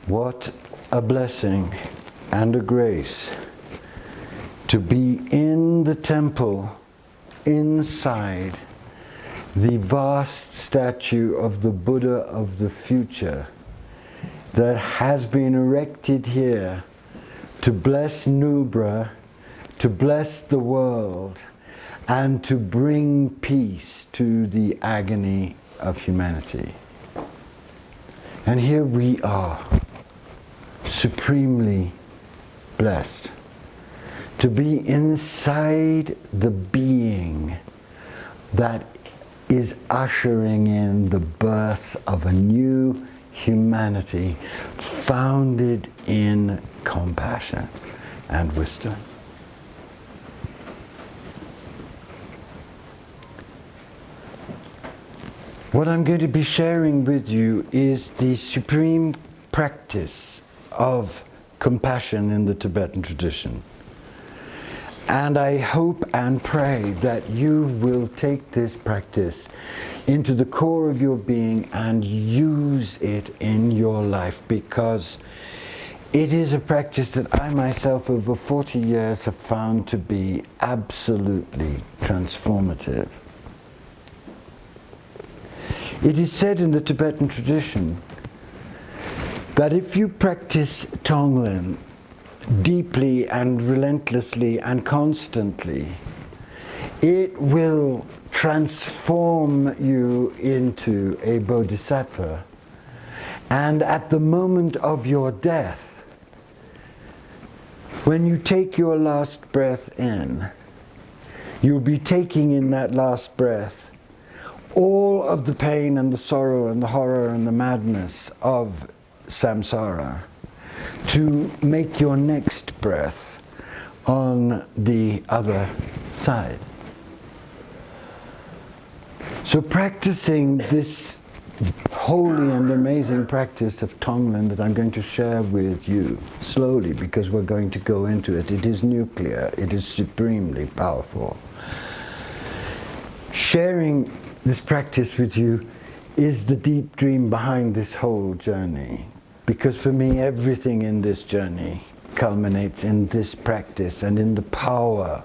What a blessing and a grace to be in the temple, inside the vast statue of the Buddha of the future that has been erected here to bless Nubra, to bless the world, and to bring peace to the agony of humanity. And here we are, supremely blessed to be inside the being that is ushering in the birth of a new humanity founded in compassion and wisdom. What I'm going to be sharing with you is the supreme practice of compassion in the Tibetan tradition. And I hope and pray that you will take this practice into the core of your being and use it in your life, because it is a practice that I myself over 40 years have found to be absolutely transformative. It is said in the Tibetan tradition that if you practice Tonglen deeply and relentlessly and constantly, it will transform you into a Bodhisattva. And at the moment of your death, when you take your last breath in, you'll be taking in that last breath all of the pain and the sorrow and the horror and the madness of samsara, to make your next breath on the other side. So practicing this holy and amazing practice of Tonglen that I'm going to share with you slowly, because we're going to go into it. It is nuclear, it is supremely powerful. Sharing this practice with you is the deep dream behind this whole journey. Because for me, everything in this journey culminates in this practice and in the power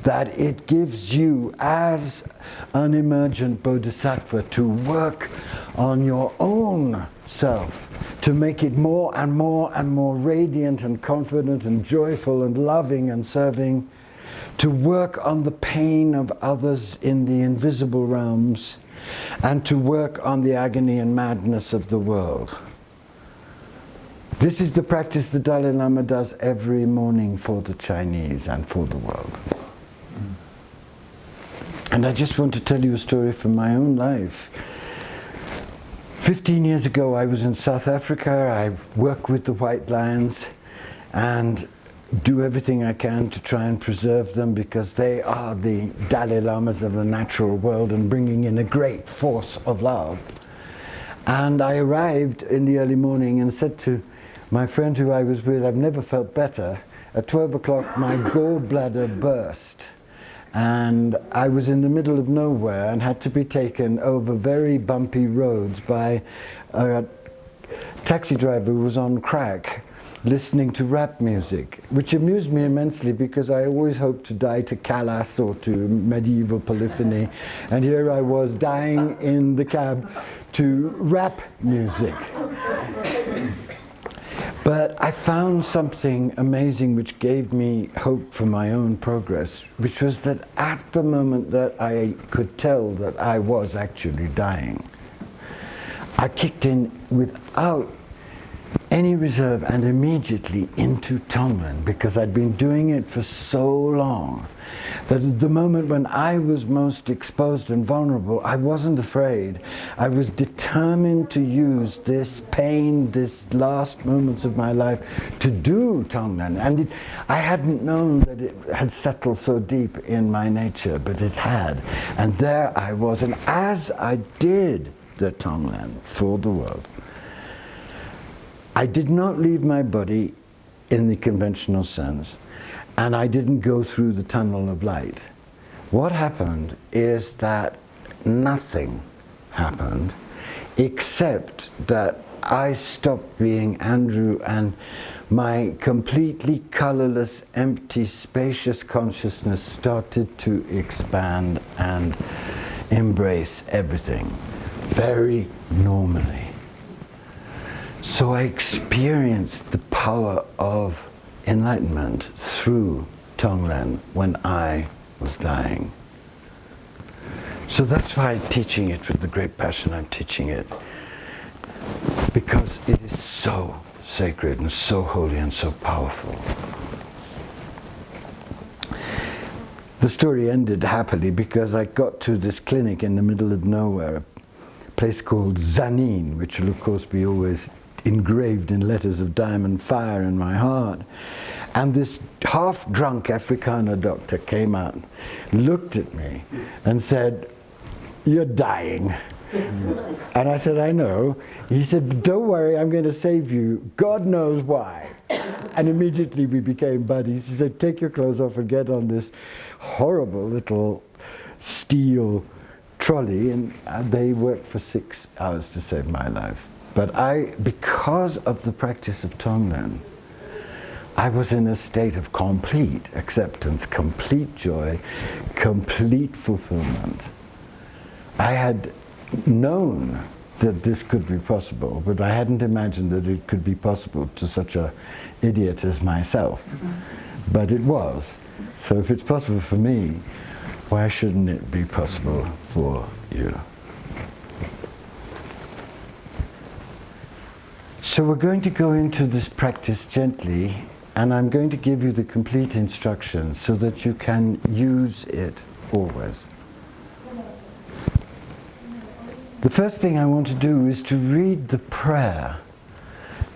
that it gives you as an emergent bodhisattva to work on your own self, to make it more and more and more radiant and confident and joyful and loving and serving, to work on the pain of others in the invisible realms, and to work on the agony and madness of the world. This is the practice the Dalai Lama does every morning for the Chinese and for the world. And I just want to tell you a story from my own life. 15 years ago I was in South Africa. I work with the white lions and do everything I can to try and preserve them, because they are the Dalai Lamas of the natural world and bringing in a great force of love. And I arrived in the early morning and said to my friend who I was with, I've never felt better. At 12 o'clock my gallbladder burst and I was in the middle of nowhere and had to be taken over very bumpy roads by a taxi driver who was on crack listening to rap music, which amused me immensely because I always hoped to die to Kalas or to medieval polyphony, and here I was dying in the cab to rap music. But I found something amazing which gave me hope for my own progress, which was that at the moment that I could tell that I was actually dying, I kicked in without any reserve and immediately into Tonglen, because I'd been doing it for so long that at the moment when I was most exposed and vulnerable, I wasn't afraid. I was determined to use this pain, this last moments of my life, to do Tonglen. And I hadn't known that it had settled so deep in my nature, but it had. And there I was, and as I did the Tonglen for the world, I did not leave my body in the conventional sense, and I didn't go through the tunnel of light. What happened is that nothing happened except that I stopped being Andrew and my completely colorless, empty, spacious consciousness started to expand and embrace everything very normally. So I experienced the power of enlightenment through Tonglen when I was dying. So that's why I'm teaching it with the great passion I'm teaching it, because it is so sacred and so holy and so powerful. The story ended happily because I got to this clinic in the middle of nowhere, a place called Zanin, which will of course be always engraved in letters of diamond fire in my heart. And this half-drunk Afrikaner doctor came out, looked at me and said, "You're dying." And I said, "I know." He said, "Don't worry, I'm going to save you. God knows why." And immediately we became buddies. He said, "Take your clothes off and get on this horrible little steel trolley." And they worked for 6 hours to save my life. But because of the practice of Tonglen, I was in a state of complete acceptance, complete joy, complete fulfillment. I had known that this could be possible, but I hadn't imagined that it could be possible to such an idiot as myself. But it was. So if it's possible for me, why shouldn't it be possible for you? So we're going to go into this practice gently, and I'm going to give you the complete instructions so that you can use it always. The first thing I want to do is to read the prayer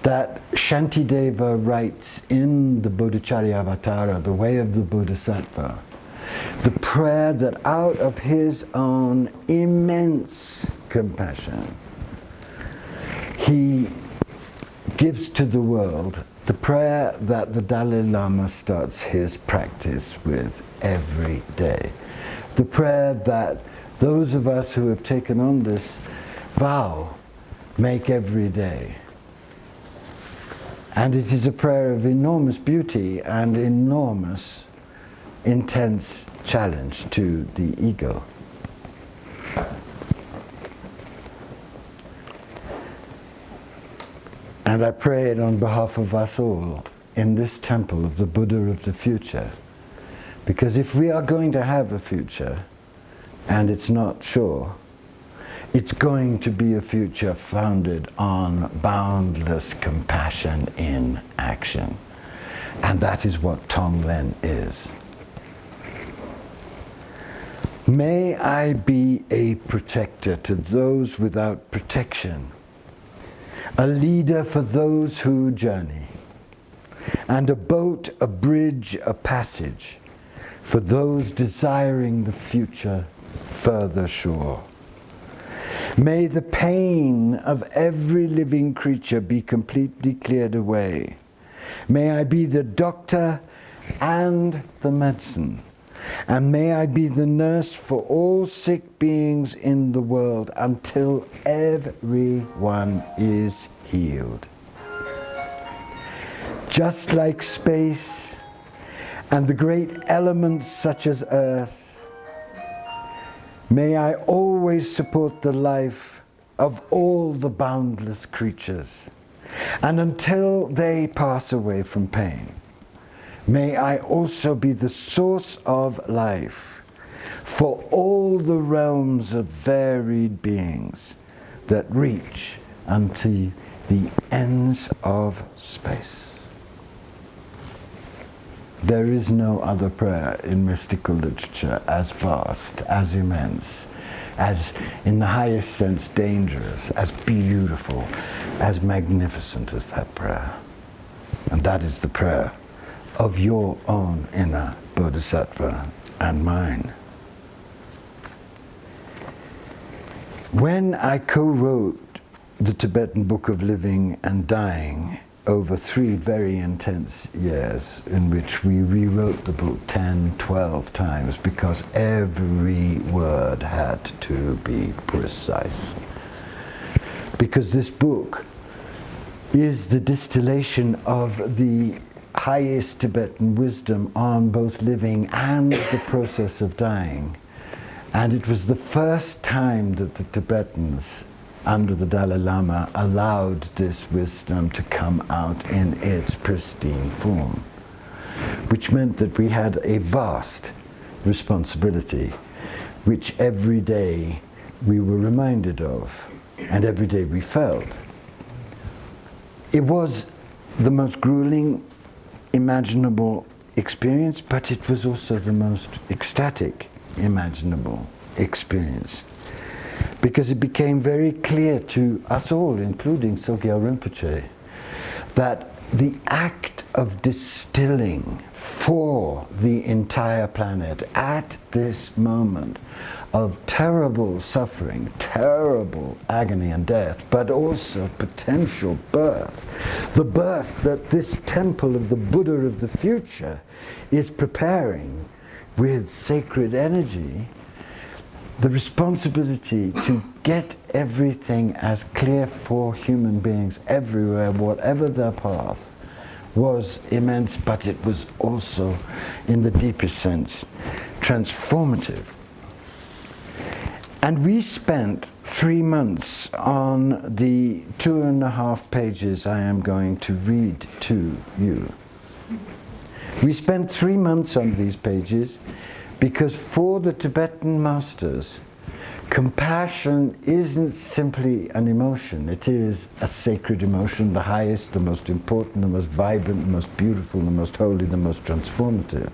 that Shantideva writes in the Bodhicharyavatara, the way of the Bodhisattva. The prayer that out of his own immense compassion, he gives to the world, the prayer that the Dalai Lama starts his practice with every day. The prayer that those of us who have taken on this vow make every day. And it is a prayer of enormous beauty and enormous, intense challenge to the ego. And I pray it on behalf of us all in this temple of the Buddha of the future. Because if we are going to have a future, and it's not sure, it's going to be a future founded on boundless compassion in action. And that is what Tonglen is. May I be a protector to those without protection, a leader for those who journey, and a boat, a bridge, a passage for those desiring the future further shore. May the pain of every living creature be completely cleared away. May I be the doctor and the medicine. And may I be the nurse for all sick beings in the world until everyone is healed. Just like space and the great elements such as earth, may I always support the life of all the boundless creatures. And until they pass away from pain, may I also be the source of life for all the realms of varied beings that reach unto the ends of space. There is no other prayer in mystical literature as vast, as immense, as in the highest sense dangerous, as beautiful, as magnificent as that prayer. And that is the prayer of your own inner Bodhisattva and mine. When I co-wrote the Tibetan Book of Living and Dying over 3 very intense years in which we rewrote the book 10, 12 times because every word had to be precise. Because this book is the distillation of the highest Tibetan wisdom on both living and the process of dying. And it was the first time that the Tibetans, under the Dalai Lama, allowed this wisdom to come out in its pristine form, which meant that we had a vast responsibility, which every day we were reminded of, and every day we felt. It was the most grueling imaginable experience, but it was also the most ecstatic imaginable experience, because it became very clear to us all, including Sogyal Rinpoche, that the act of distilling for the entire planet at this moment of terrible suffering, terrible agony and death, but also potential birth, the birth that this temple of the Buddha of the future is preparing with sacred energy, the responsibility to get everything as clear for human beings everywhere, whatever their path, was immense, but it was also, in the deepest sense, transformative. And we spent 3 months on the 2.5 pages I am going to read to you. We spent 3 months on these pages because for the Tibetan masters, compassion isn't simply an emotion. It is a sacred emotion, the highest, the most important, the most vibrant, the most beautiful, the most holy, the most transformative.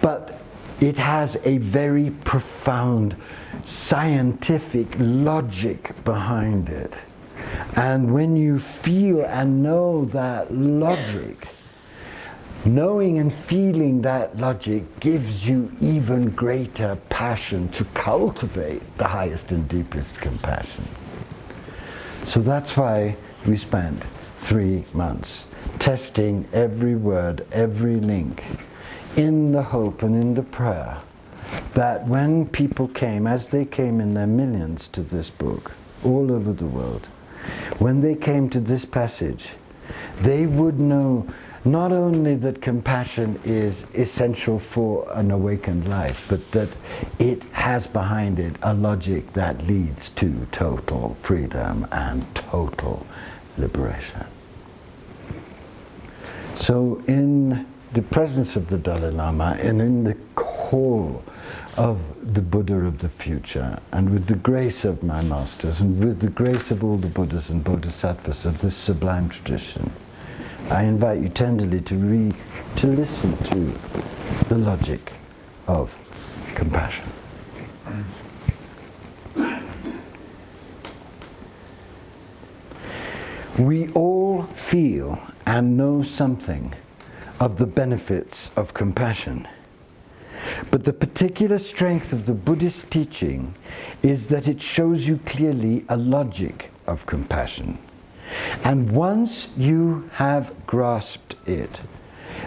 But it has a very profound scientific logic behind it. And when you feel and know that logic, knowing and feeling that logic gives you even greater passion to cultivate the highest and deepest compassion. So that's why we spent 3 months testing every word, every link, in the hope and in the prayer that when people came, as they came in their millions to this book, all over the world, when they came to this passage, they would know not only that compassion is essential for an awakened life, but that it has behind it a logic that leads to total freedom and total liberation. So in the presence of the Dalai Lama and in the call of the Buddha of the future, and with the grace of my masters and with the grace of all the Buddhas and Bodhisattvas of this sublime tradition, I invite you tenderly to listen to the logic of compassion. We all feel and know something of the benefits of compassion. But the particular strength of the Buddhist teaching is that it shows you clearly a logic of compassion. And once you have grasped it,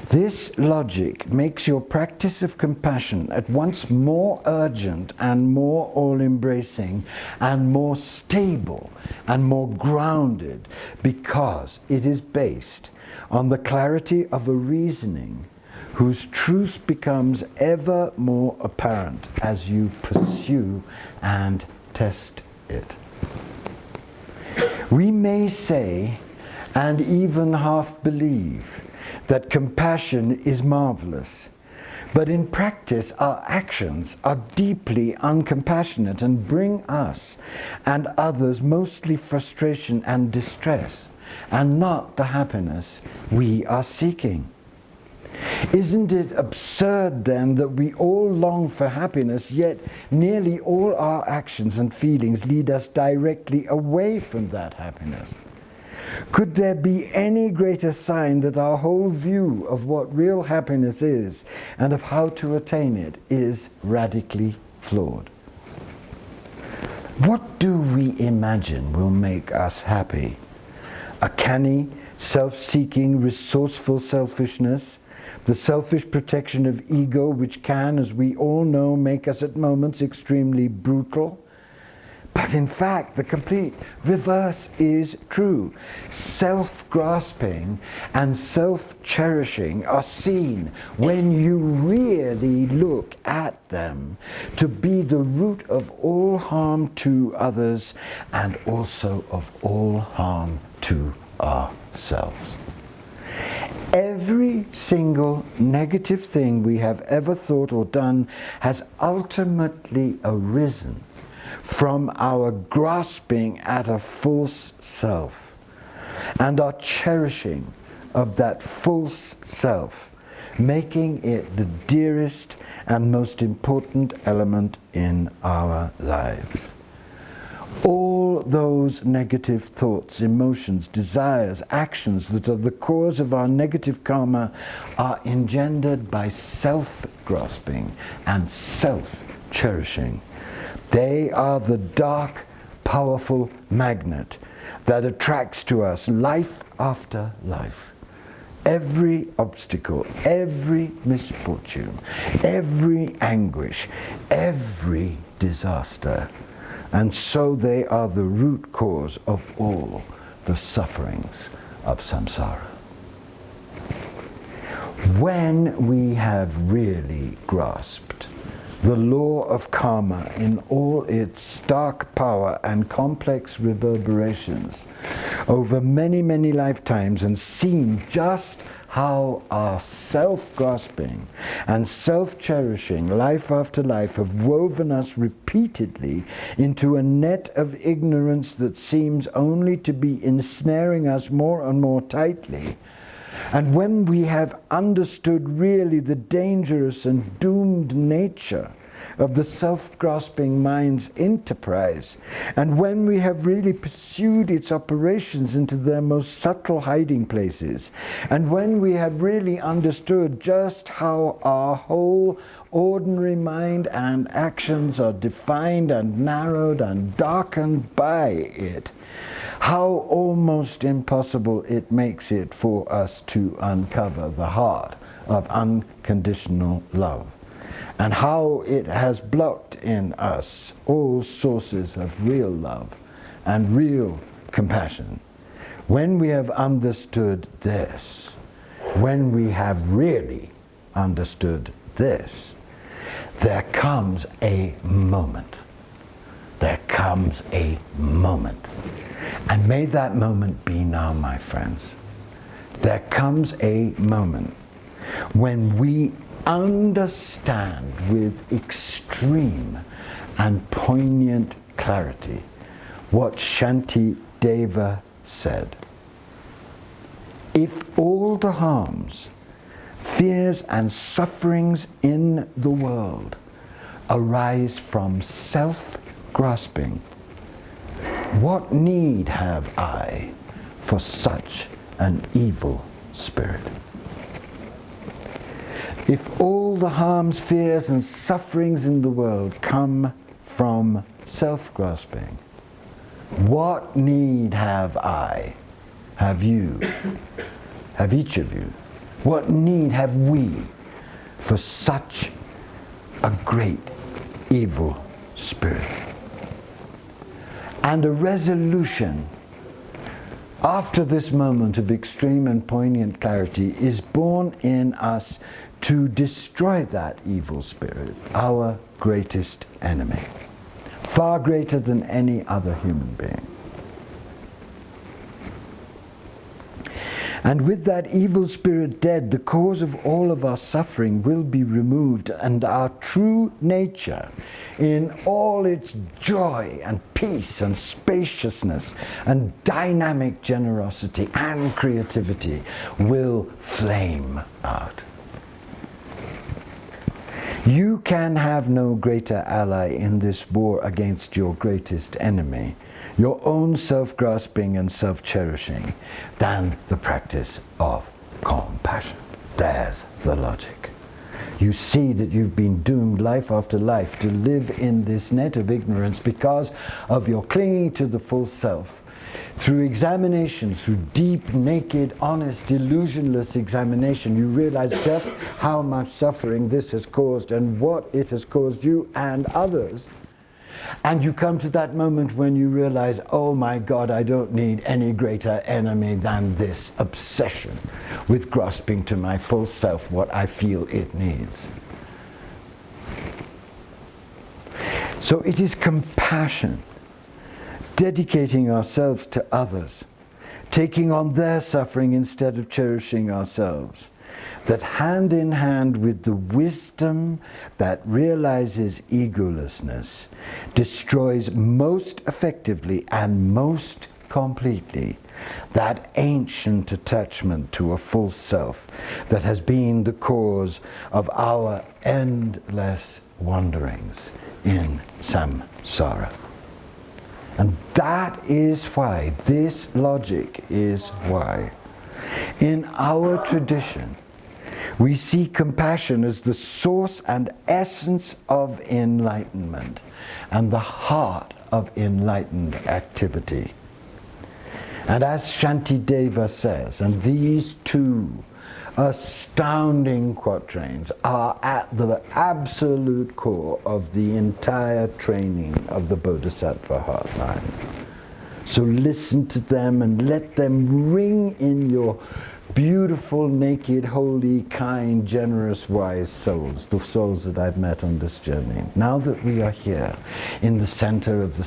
this logic makes your practice of compassion at once more urgent and more all-embracing and more stable and more grounded, because it is based on the clarity of a reasoning whose truth becomes ever more apparent as you pursue and test it. We may say, and even half believe, that compassion is marvelous, but in practice our actions are deeply uncompassionate and bring us and others mostly frustration and distress, and not the happiness we are seeking. Isn't it absurd then that we all long for happiness, yet nearly all our actions and feelings lead us directly away from that happiness? Could there be any greater sign that our whole view of what real happiness is and of how to attain it is radically flawed? What do we imagine will make us happy? A canny, self-seeking, resourceful selfishness? The selfish protection of ego, which can, as we all know, make us at moments extremely brutal? But in fact, the complete reverse is true. Self-grasping and self-cherishing are seen, when you really look at them, to be the root of all harm to others and also of all harm to ourselves. Every single negative thing we have ever thought or done has ultimately arisen from our grasping at a false self and our cherishing of that false self, making it the dearest and most important element in our lives. All those negative thoughts, emotions, desires, actions that are the cause of our negative karma are engendered by self-grasping and self-cherishing. They are the dark, powerful magnet that attracts to us life after life. Every obstacle, every misfortune, every anguish, every disaster. And so they are the root cause of all the sufferings of samsara. When we have really grasped the law of karma in all its stark power and complex reverberations over many, many lifetimes, and seen just how our self-grasping and self-cherishing life after life have woven us repeatedly into a net of ignorance that seems only to be ensnaring us more and more tightly, and when we have understood really the dangerous and doomed nature of the self-grasping mind's enterprise, and when we have really pursued its operations into their most subtle hiding places, and when we have really understood just how our whole ordinary mind and actions are defined and narrowed and darkened by it, how almost impossible it makes it for us to uncover the heart of unconditional love, and how it has blocked in us all sources of real love and real compassion. When we have understood this, when we have really understood this, there comes a moment. There comes a moment. And may that moment be now, my friends. There comes a moment when we understand with extreme and poignant clarity what Shanti Deva said. If all the harms, fears and sufferings in the world arise from self-grasping, what need have I for such an evil spirit? If all the harms, fears and sufferings in the world come from self-grasping, what need have I, have you, have each of you, what need have we for such a great evil spirit? And a resolution after this moment of extreme and poignant clarity is born in us to destroy that evil spirit, our greatest enemy, far greater than any other human being. And with that evil spirit dead, the cause of all of our suffering will be removed, and our true nature, in all its joy and peace and spaciousness and dynamic generosity and creativity, will flame out. You can have no greater ally in this war against your greatest enemy, your own self-grasping and self-cherishing, than the practice of compassion. There's the logic. You see that you've been doomed life after life to live in this net of ignorance because of your clinging to the false self. Through examination, through deep, naked, honest, illusionless examination, you realize just how much suffering this has caused and what it has caused you and others. And you come to that moment when you realize, oh my God, I don't need any greater enemy than this obsession with grasping to my full self what I feel it needs. So it is compassion, dedicating ourselves to others, taking on their suffering instead of cherishing ourselves, that hand in hand with the wisdom that realizes egolessness, destroys most effectively and most completely that ancient attachment to a full self that has been the cause of our endless wanderings in samsara. And that is why, this logic is why, in our tradition, we see compassion as the source and essence of enlightenment and the heart of enlightened activity. And as Shantideva says, and these two astounding quatrains are at the absolute core of the entire training of the Bodhisattva heartline. So listen to them and let them ring in your beautiful, naked, holy, kind, generous, wise souls, the souls that I've met on this journey. Now that we are here in the center of the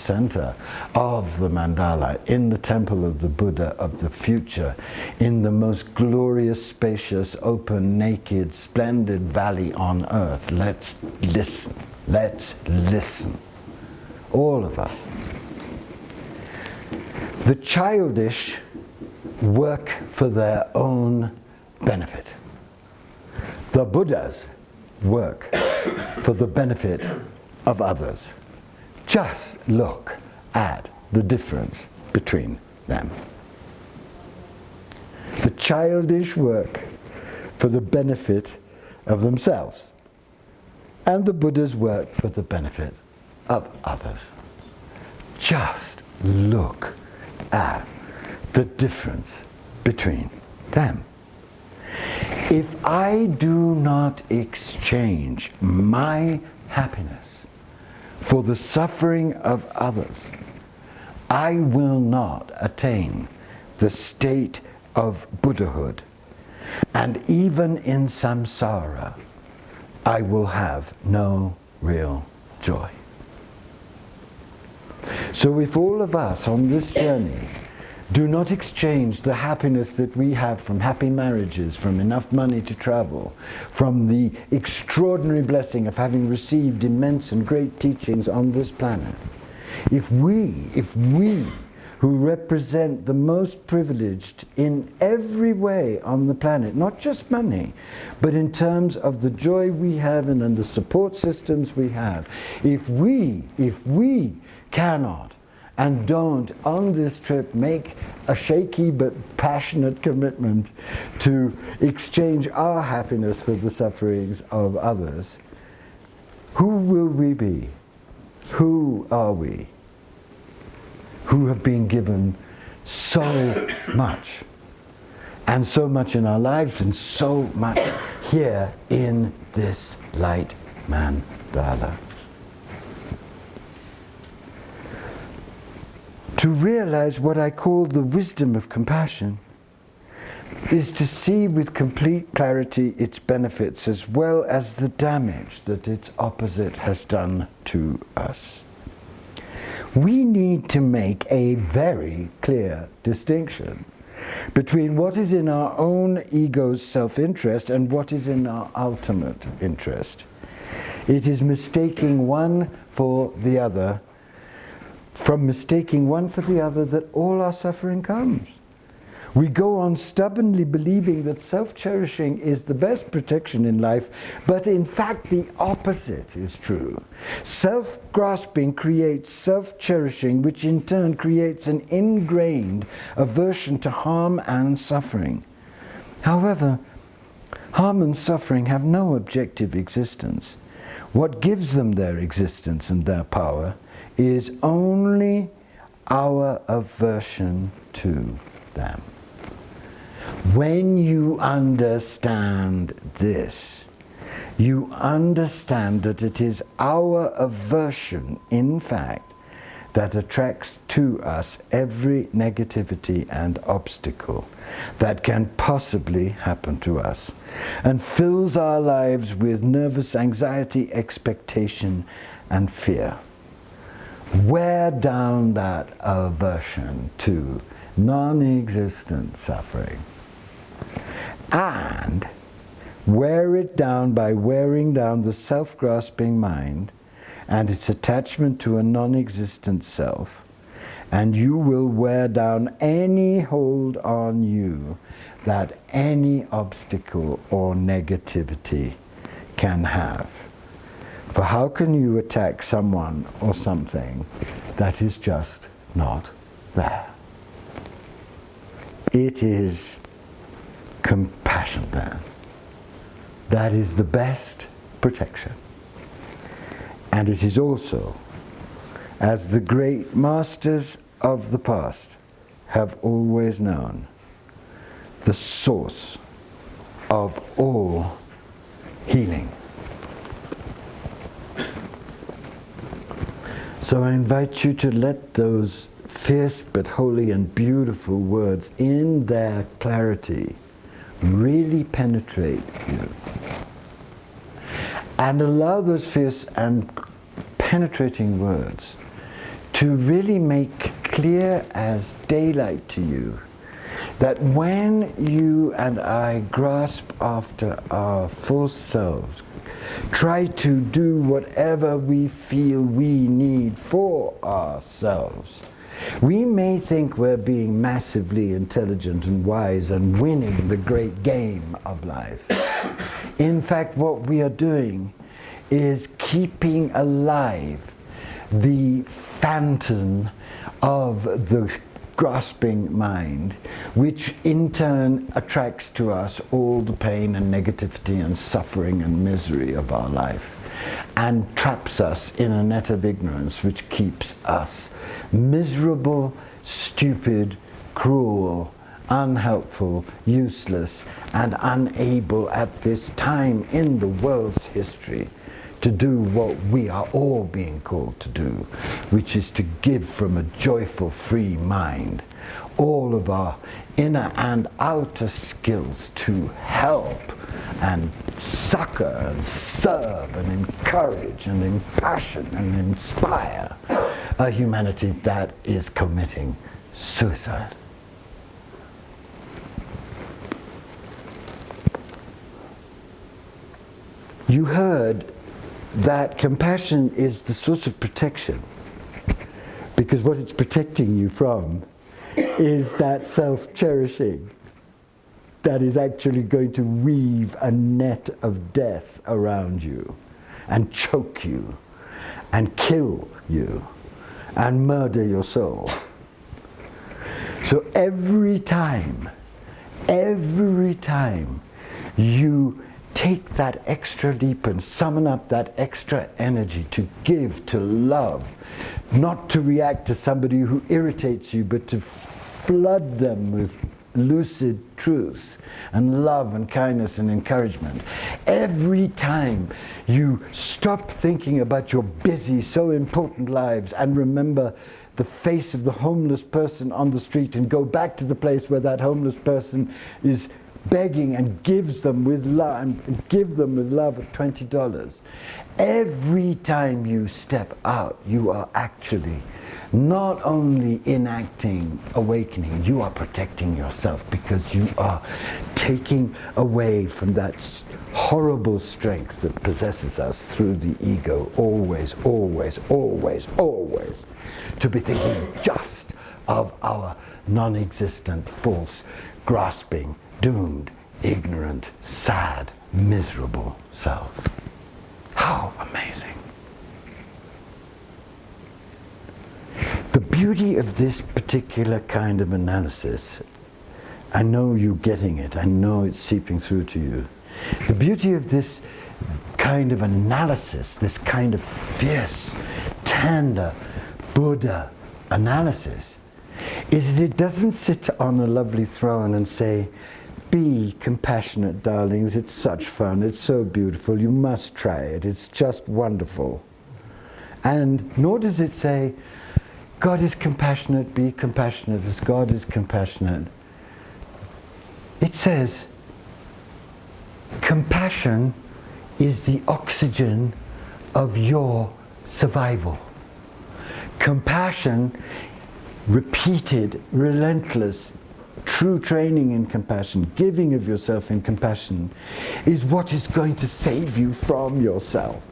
mandala, in the temple of the Buddha of the future, in the most glorious, spacious, open, naked, splendid valley on earth, let's listen. Let's listen. All of us. The childish work for their own benefit. The Buddhas work for the benefit of others. Just look at the difference between them. The childish work for the benefit of themselves, and the Buddhas work for the benefit of others. Just look at the difference between them. If I do not exchange my happiness for the suffering of others, I will not attain the state of Buddhahood. And even in samsara, I will have no real joy. So if all of us on this journey do not exchange the happiness that we have from happy marriages, from enough money to travel, from the extraordinary blessing of having received immense and great teachings on this planet, if we who represent the most privileged in every way on the planet, not just money, but in terms of the joy we have and the support systems we have, if we cannot and don't on this trip make a shaky but passionate commitment to exchange our happiness for the sufferings of others, who will we be? Who are we? Who have been given so much, and so much in our lives, and so much here in this light mandala. To realize what I call the wisdom of compassion is to see with complete clarity its benefits as well as the damage that its opposite has done to us. We need to make a very clear distinction between what is in our own ego's self-interest and what is in our ultimate interest. It is mistaking one for the other, from mistaking one for the other, that all our suffering comes. We go on stubbornly believing that self-cherishing is the best protection in life, but in fact the opposite is true. Self-grasping creates self-cherishing, which in turn creates an ingrained aversion to harm and suffering. However, harm and suffering have no objective existence. What gives them their existence and their power is only our aversion to them. When you understand this, you understand that it is our aversion, in fact, that attracts to us every negativity and obstacle that can possibly happen to us, and fills our lives with nervous anxiety, expectation, and fear. Wear down that aversion to non-existent suffering, and wear it down by wearing down the self-grasping mind and its attachment to a non-existent self, and you will wear down any hold on you that any obstacle or negativity can have. For how can you attack someone or something that is just not there? It is compassion then. That is the best protection. And it is also, as the great masters of the past have always known, the source of all healing. So I invite you to let those fierce but holy and beautiful words in their clarity really penetrate you. And allow those fierce and penetrating words to really make clear as daylight to you that when you and I grasp after our full selves, try to do whatever we feel we need for ourselves, we may think we're being massively intelligent and wise and winning the great game of life. In fact, what we are doing is keeping alive the phantom of the grasping mind, which in turn attracts to us all the pain and negativity and suffering and misery of our life, and traps us in a net of ignorance which keeps us miserable, stupid, cruel, unhelpful, useless, and unable at this time in the world's history to do what we are all being called to do, which is to give from a joyful, free mind all of our inner and outer skills to help and succor and serve and encourage and impassion and inspire a humanity that is committing suicide. You heard that compassion is the source of protection, because what it's protecting you from is that self-cherishing that is actually going to weave a net of death around you and choke you and kill you and murder your soul. So every time you take that extra leap and summon up that extra energy to give, to love, not to react to somebody who irritates you, but to flood them with lucid truth and love and kindness and encouragement. Every time you stop thinking about your busy, so important lives and remember the face of the homeless person on the street and go back to the place where that homeless person is begging and gives them with love, and give them with love at $20. Every time you step out, you are actually not only enacting awakening, you are protecting yourself, because you are taking away from that horrible strength that possesses us through the ego, always, to be thinking just of our non-existent, false, grasping, doomed, ignorant, sad, miserable self. How amazing. The beauty of this particular kind of analysis, I know you're getting it, I know it's seeping through to you. The beauty of this kind of analysis, this kind of fierce, tender Buddha analysis, is that it doesn't sit on a lovely throne and say, be compassionate, darlings. It's such fun. It's so beautiful. You must try it. It's just wonderful. And nor does it say, God is compassionate, be compassionate as God is compassionate. It says, compassion is the oxygen of your survival. Compassion, repeated, relentless, true training in compassion, giving of yourself in compassion, is what is going to save you from yourself,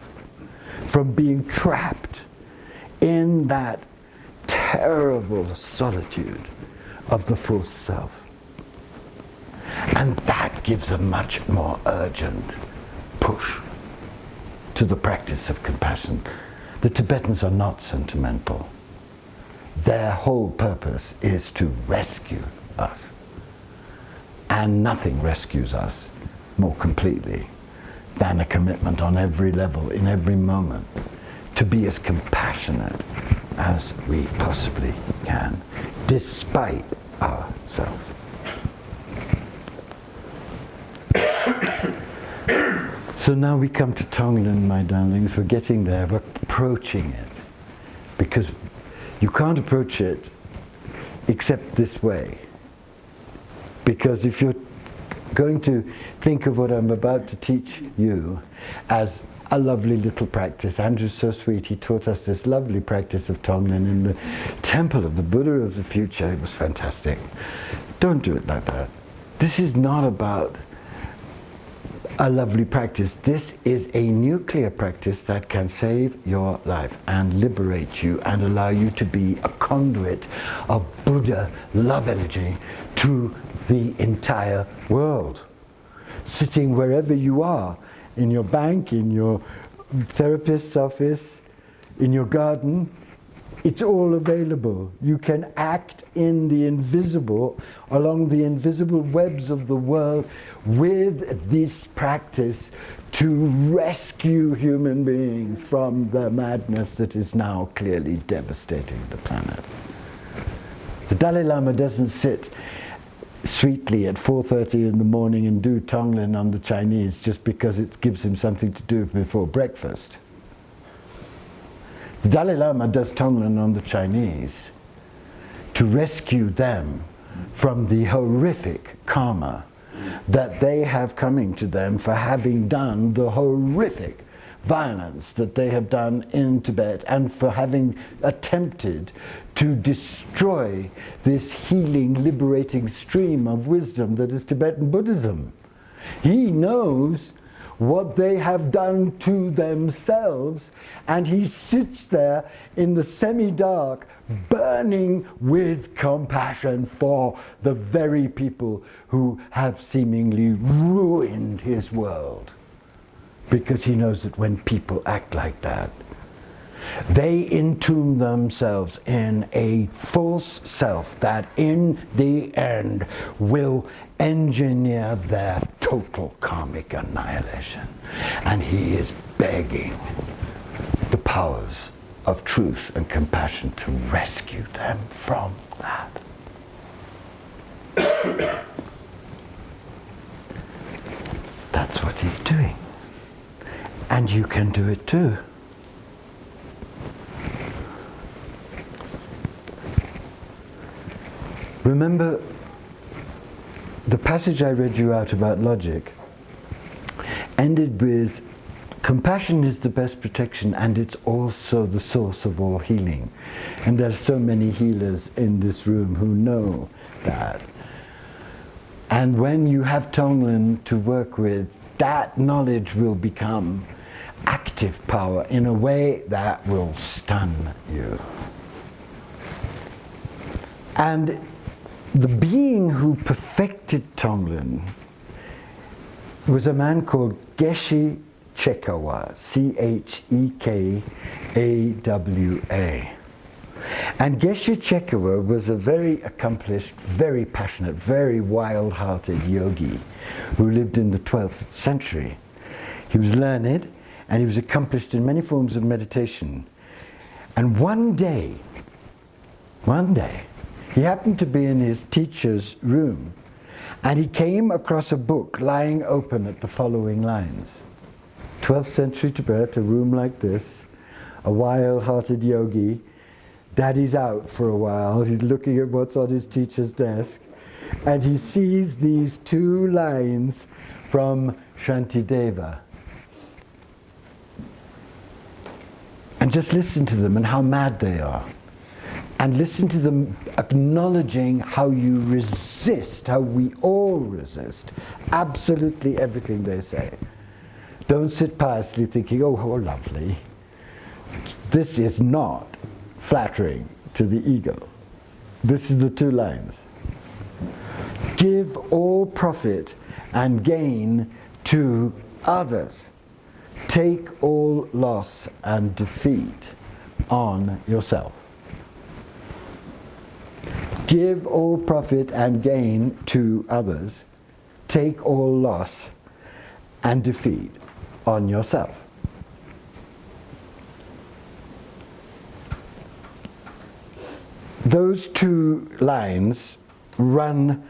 from being trapped in that terrible solitude of the false self. And that gives a much more urgent push to the practice of compassion. The Tibetans are not sentimental. Their whole purpose is to rescue us. And nothing rescues us more completely than a commitment on every level, in every moment, to be as compassionate as we possibly can, despite ourselves. So now we come to Tonglen, my darlings. We're getting there. We're approaching it. Because you can't approach it except this way. Because if you're going to think of what I'm about to teach you as a lovely little practice, Andrew's so sweet, he taught us this lovely practice of Tonglen in the temple of the Buddha of the future. It was fantastic. Don't do it like that. This is not about a lovely practice. This is a nuclear practice that can save your life and liberate you and allow you to be a conduit of Buddha love energy to the entire world. Sitting wherever you are, in your bank, in your therapist's office, in your garden, it's all available. You can act in the invisible, along the invisible webs of the world with this practice to rescue human beings from the madness that is now clearly devastating the planet. The Dalai Lama doesn't sit sweetly at 4:30 in the morning and do Tonglen on the Chinese just because it gives him something to do before breakfast. The Dalai Lama does Tonglen on the Chinese to rescue them from the horrific karma that they have coming to them for having done the horrific violence that they have done in Tibet and for having attempted to destroy this healing, liberating stream of wisdom that is Tibetan Buddhism. He knows what they have done to themselves, and he sits there in the semi-dark, burning with compassion for the very people who have seemingly ruined his world. Because he knows that when people act like that, they entomb themselves in a false self that in the end will engineer their total karmic annihilation. And he is begging the powers of truth and compassion to rescue them from that. That's what he's doing. And you can do it too. Remember the passage I read you out about logic ended with, compassion is the best protection and it's also the source of all healing. And there are so many healers in this room who know that. And when you have Tonglen to work with, that knowledge will become active power in a way that will stun you. And the being who perfected Tonglen was a man called Geshe Chekawa, C-H-E-K-A-W-A. And Geshe Chekawa was a very accomplished, very passionate, very wild-hearted yogi who lived in the 12th century. He was learned and he was accomplished in many forms of meditation. And one day, he happened to be in his teacher's room, And he came across a book lying open at the following lines. 12th century Tibet, a room like this, a wild-hearted yogi. Daddy's out for a while. He's looking at what's on his teacher's desk. And he sees these two lines from Shantideva. And just listen to them and how mad they are. And listen to them acknowledging how you resist, how we all resist absolutely everything they say. Don't sit piously thinking, oh, how lovely. This is not flattering to the ego. This is the two lines. Give all profit and gain to others. Take all loss and defeat on yourself. Give all profit and gain to others. Take all loss and defeat on yourself. Those two lines run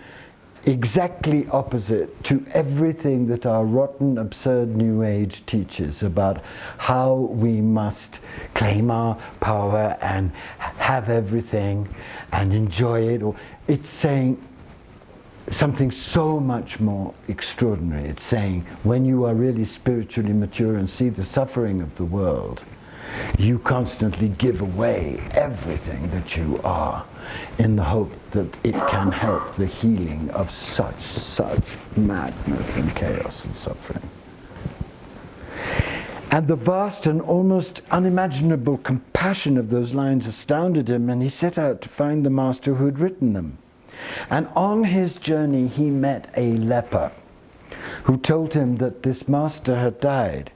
exactly opposite to everything that our rotten, absurd New Age teaches about how we must claim our power and have everything and enjoy it. It's saying something so much more extraordinary. It's saying when you are really spiritually mature and see the suffering of the world, you constantly give away everything that you are in the hope that it can help the healing of such madness and chaos and suffering. And the vast and almost unimaginable compassion of those lines astounded him, and he set out to find the master who had written them. And on his journey he met a leper who told him that this master had died.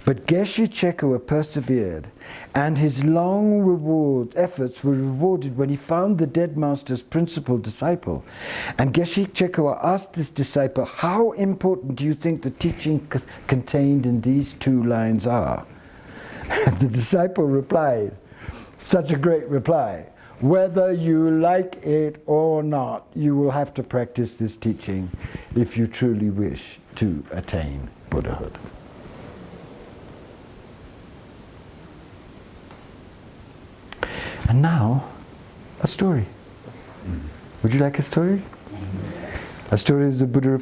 But Geshe Chekwa persevered, and his long efforts were rewarded when he found the dead master's principal disciple. And Geshe Chekwa asked this disciple, how important do you think the teaching contained in these two lines are? And the disciple replied, such a great reply, whether you like it or not, you will have to practice this teaching if you truly wish to attain Buddhahood. And now, a story. Would you like a story? Yes. A story of the Buddha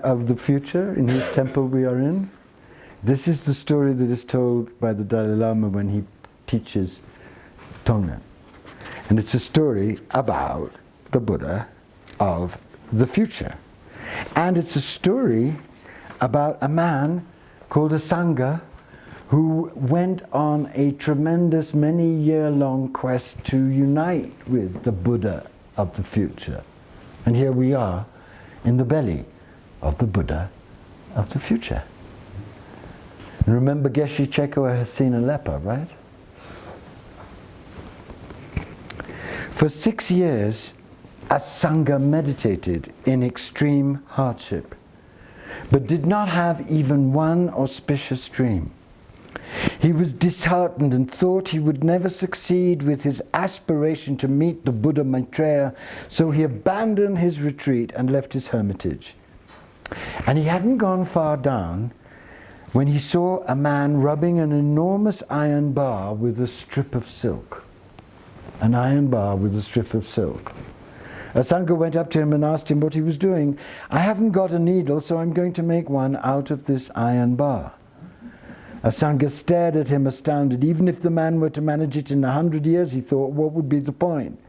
of the future in whose temple we are in. This is the story that is told by the Dalai Lama when he teaches Tonglen. And it's a story about the Buddha of the future. And it's a story about a man called a Sangha who went on a tremendous many-year-long quest to unite with the Buddha of the future. And here we are in the belly of the Buddha of the future. And remember, Geshe Chekwa has seen a leper, right? For 6 years, a Sangha meditated in extreme hardship, but did not have even one auspicious dream. He was disheartened and thought he would never succeed with his aspiration to meet the Buddha Maitreya, so he abandoned his retreat and left his hermitage. And he hadn't gone far down when he saw a man rubbing an enormous iron bar with a strip of silk. An iron bar with a strip of silk. A Sangha went up to him and asked him what he was doing. I haven't got a needle, so I'm going to make one out of this iron bar. A Sangha stared at him astounded. Even if the man were to manage it in 100 years, he thought, what would be the point?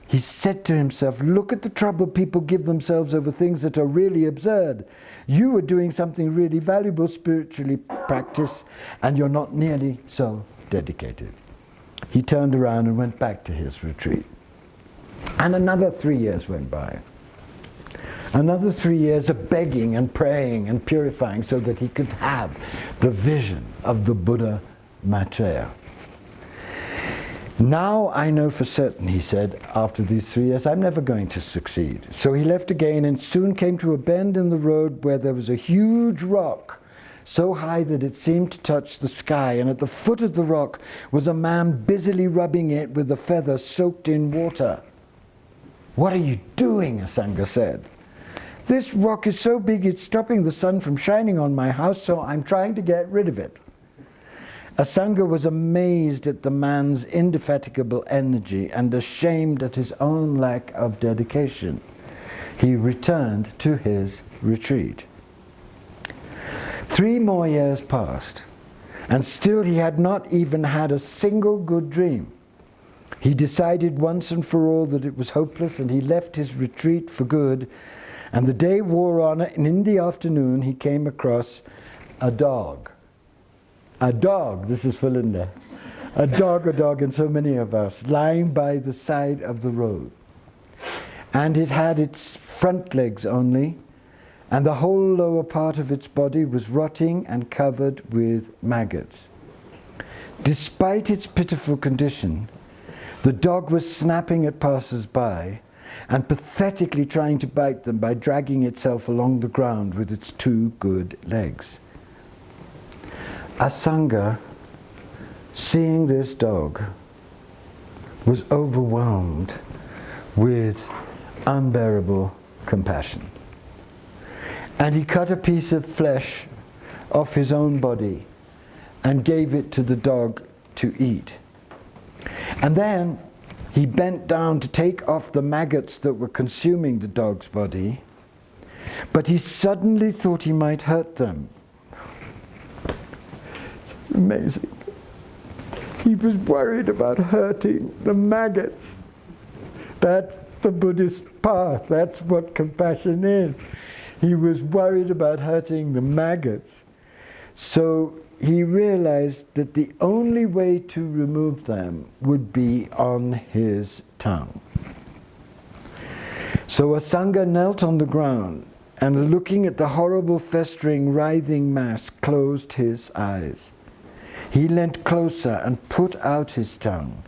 He said to himself, look at the trouble people give themselves over things that are really absurd. You are doing something really valuable spiritually practice, and you're not nearly so dedicated. He turned around and went back to his retreat. And another 3 years went by. Another 3 years of begging and praying and purifying so that he could have the vision of the Buddha Maitreya. Now I know for certain, he said, after these 3 years, I'm never going to succeed. So he left again and soon came to a bend in the road where there was a huge rock, so high that it seemed to touch the sky, and at the foot of the rock was a man busily rubbing it with a feather soaked in water. What are you doing? A Sangha said. This rock is so big it's stopping the sun from shining on my house, so I'm trying to get rid of it. Asanga was amazed at the man's indefatigable energy and ashamed at his own lack of dedication. He returned to his retreat. 3 more years passed, and still he had not even had a single good dream. He decided once and for all that it was hopeless, and he left his retreat for good. And the day wore on, and in the afternoon he came across a dog. A dog, this is for Linda. A dog, and so many of us, lying by the side of the road. And it had its front legs only, and the whole lower part of its body was rotting and covered with maggots. Despite its pitiful condition, the dog was snapping at passers-by and pathetically trying to bite them by dragging itself along the ground with its 2 good legs. Asanga, seeing this dog, was overwhelmed with unbearable compassion. And he cut a piece of flesh off his own body and gave it to the dog to eat. And then he bent down to take off the maggots that were consuming the dog's body, but he suddenly thought he might hurt them. It's amazing. He was worried about hurting the maggots. That's the Buddhist path. That's what compassion is. He was worried about hurting the maggots. So he realized that the only way to remove them would be on his tongue. So Asanga knelt on the ground and, looking at the horrible, festering, writhing mass, closed his eyes. He leant closer and put out his tongue.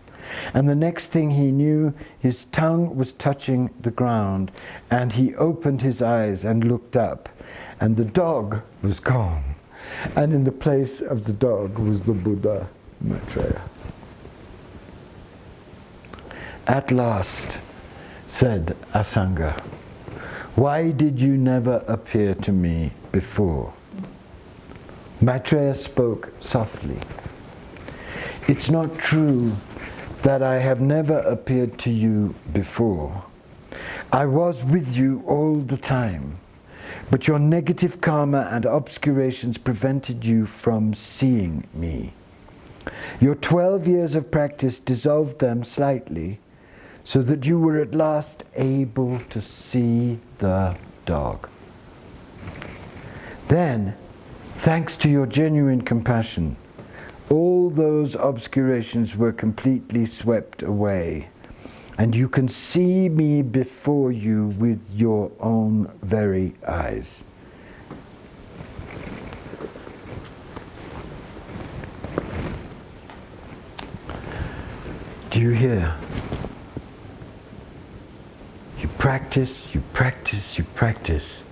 And the next thing he knew, his tongue was touching the ground, and he opened his eyes and looked up, and the dog was gone. And in the place of the dog was the Buddha, Maitreya. At last, said Asanga, why did you never appear to me before? Maitreya spoke softly. It's not true that I have never appeared to you before. I was with you all the time. But your negative karma and obscurations prevented you from seeing me. Your 12 years of practice dissolved them slightly, so that you were at last able to see the dog. Then, thanks to your genuine compassion, all those obscurations were completely swept away, and you can see me before you with your own very eyes. Do you hear? You practice, you practice, you practice,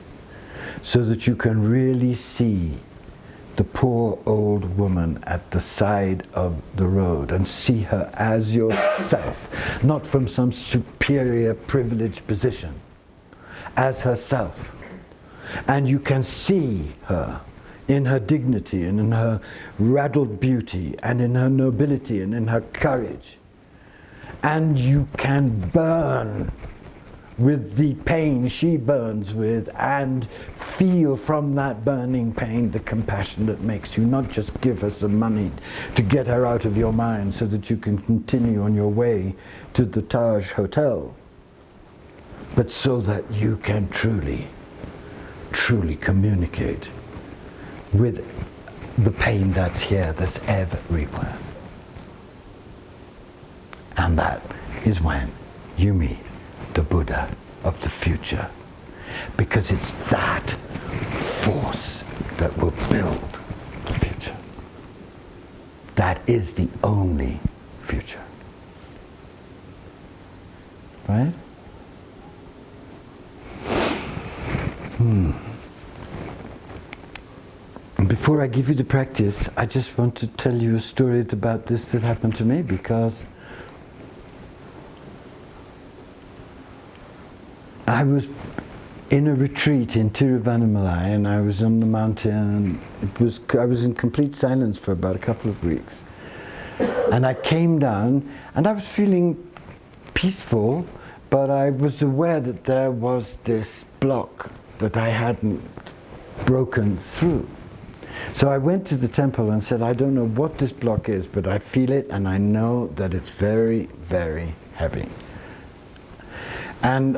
so that you can really see the poor old woman at the side of the road and see her as yourself, not from some superior privileged position, as herself. And you can see her in her dignity and in her raddled beauty and in her nobility and in her courage. And you can burn with the pain she burns with, and feel from that burning pain the compassion that makes you not just give her some money to get her out of your mind so that you can continue on your way to the Taj Hotel, but so that you can truly, truly communicate with the pain that's here, that's everywhere. And that is when you meet the Buddha of the future, because it's that force that will build the future. That is the only future. Right? And before I give you the practice, I just want to tell you a story about this that happened to me, because I was in a retreat in Tiruvannamalai, and I was on the mountain, and I was in complete silence for about a couple of weeks. And I came down, and I was feeling peaceful, but I was aware that there was this block that I hadn't broken through. So I went to the temple and said, I don't know what this block is, but I feel it, and I know that it's very, very heavy. And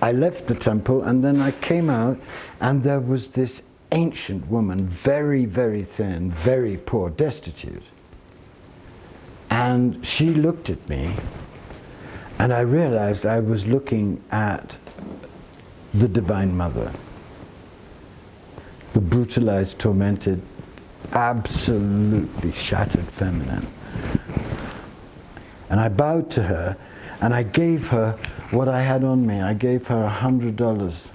I left the temple, and then I came out, and there was this ancient woman, very, very thin, very poor, destitute. And she looked at me, and I realized I was looking at the Divine Mother, the brutalized, tormented, absolutely shattered feminine. And I bowed to her, and I gave her what I had on me. I gave her $100,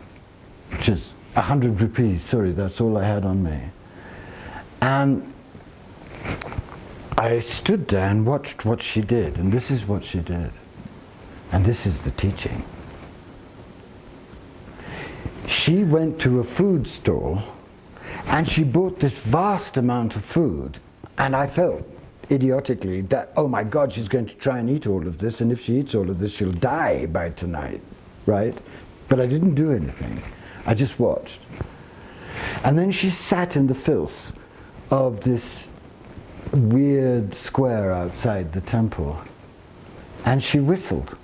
which is 100 rupees, sorry, that's all I had on me. And I stood there and watched what she did, and this is what she did. And this is the teaching. She went to a food stall, and she bought this vast amount of food, and I felt idiotically that, oh my God, she's going to try and eat all of this, and if she eats all of this, she'll die by tonight, right? But I didn't do anything. I just watched. And then she sat in the filth of this weird square outside the temple, and she whistled.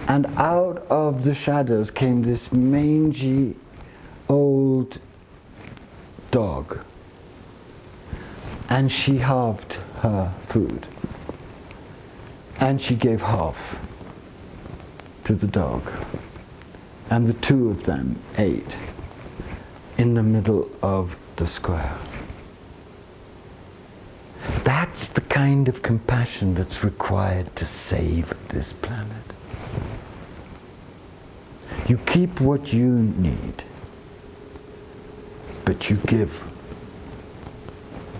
And out of the shadows came this mangy old dog. And she halved her food. And she gave half to the dog. And the two of them ate in the middle of the square. That's the kind of compassion that's required to save this planet. You keep what you need, but you give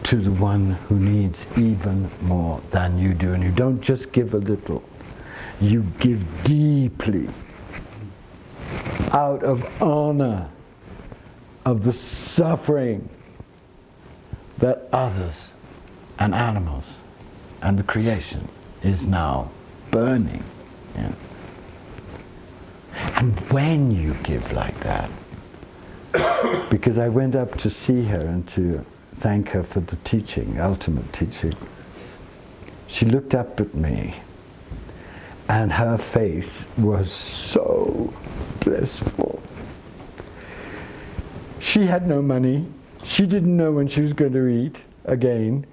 to the one who needs even more than you do. And you don't just give a little, you give deeply, out of honor of the suffering that others and animals and the creation is now burning. Yeah. And when you give like that, because I went up to see her and to thank her for the teaching, ultimate teaching, she looked up at me, and her face was so blissful. She had no money. She didn't know when she was going to eat again,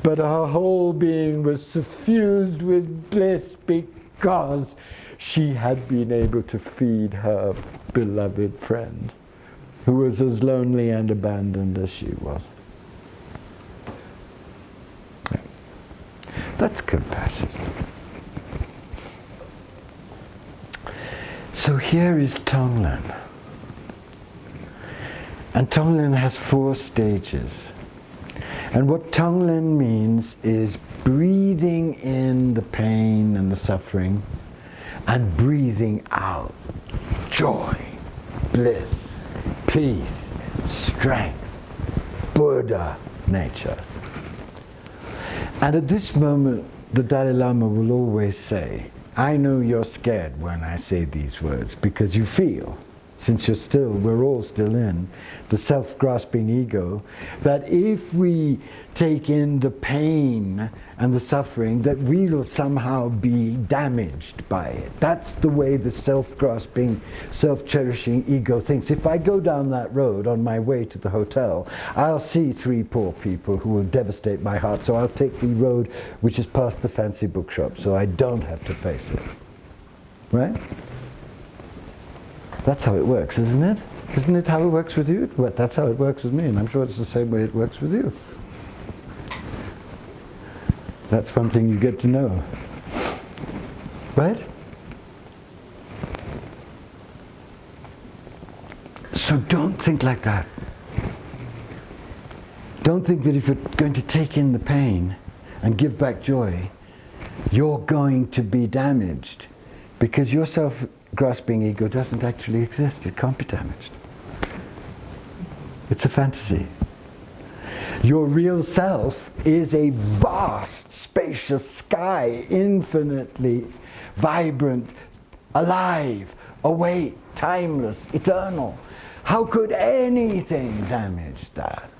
but her whole being was suffused with bliss because she had been able to feed her beloved friend, who was as lonely and abandoned as she was. Yeah. That's compassion. So here is Tonglen. And Tonglen has 4 stages. And what Tonglen means is breathing in the pain and the suffering, and breathing out joy, bliss, peace, strength, Buddha nature. And at this moment, the Dalai Lama will always say, I know you're scared when I say these words, because you feel, since we're all still in the self-grasping ego, that if we take in the pain and the suffering, that we'll somehow be damaged by it. That's the way the self-grasping, self-cherishing ego thinks. If I go down that road on my way to the hotel, I'll see 3 poor people who will devastate my heart, so I'll take the road which is past the fancy bookshop, so I don't have to face it. Right? That's how it works, isn't it? Isn't it how it works with you? Well, that's how it works with me, and I'm sure it's the same way it works with you. That's one thing you get to know. Right? So don't think like that. Don't think that if you're going to take in the pain and give back joy, you're going to be damaged. Because your grasping ego doesn't actually exist. It can't be damaged. It's a fantasy. Your real self is a vast, spacious sky, infinitely vibrant, alive, awake, timeless, eternal. How could anything damage that?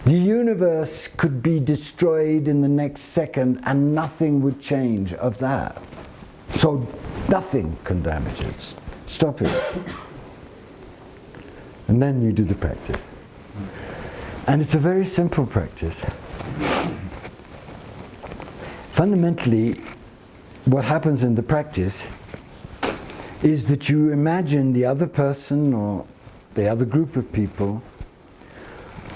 The universe could be destroyed in the next second and nothing would change of that. So nothing can damage it. Stop it. And then you do the practice. And it's a very simple practice. Fundamentally, what happens in the practice is that you imagine the other person or the other group of people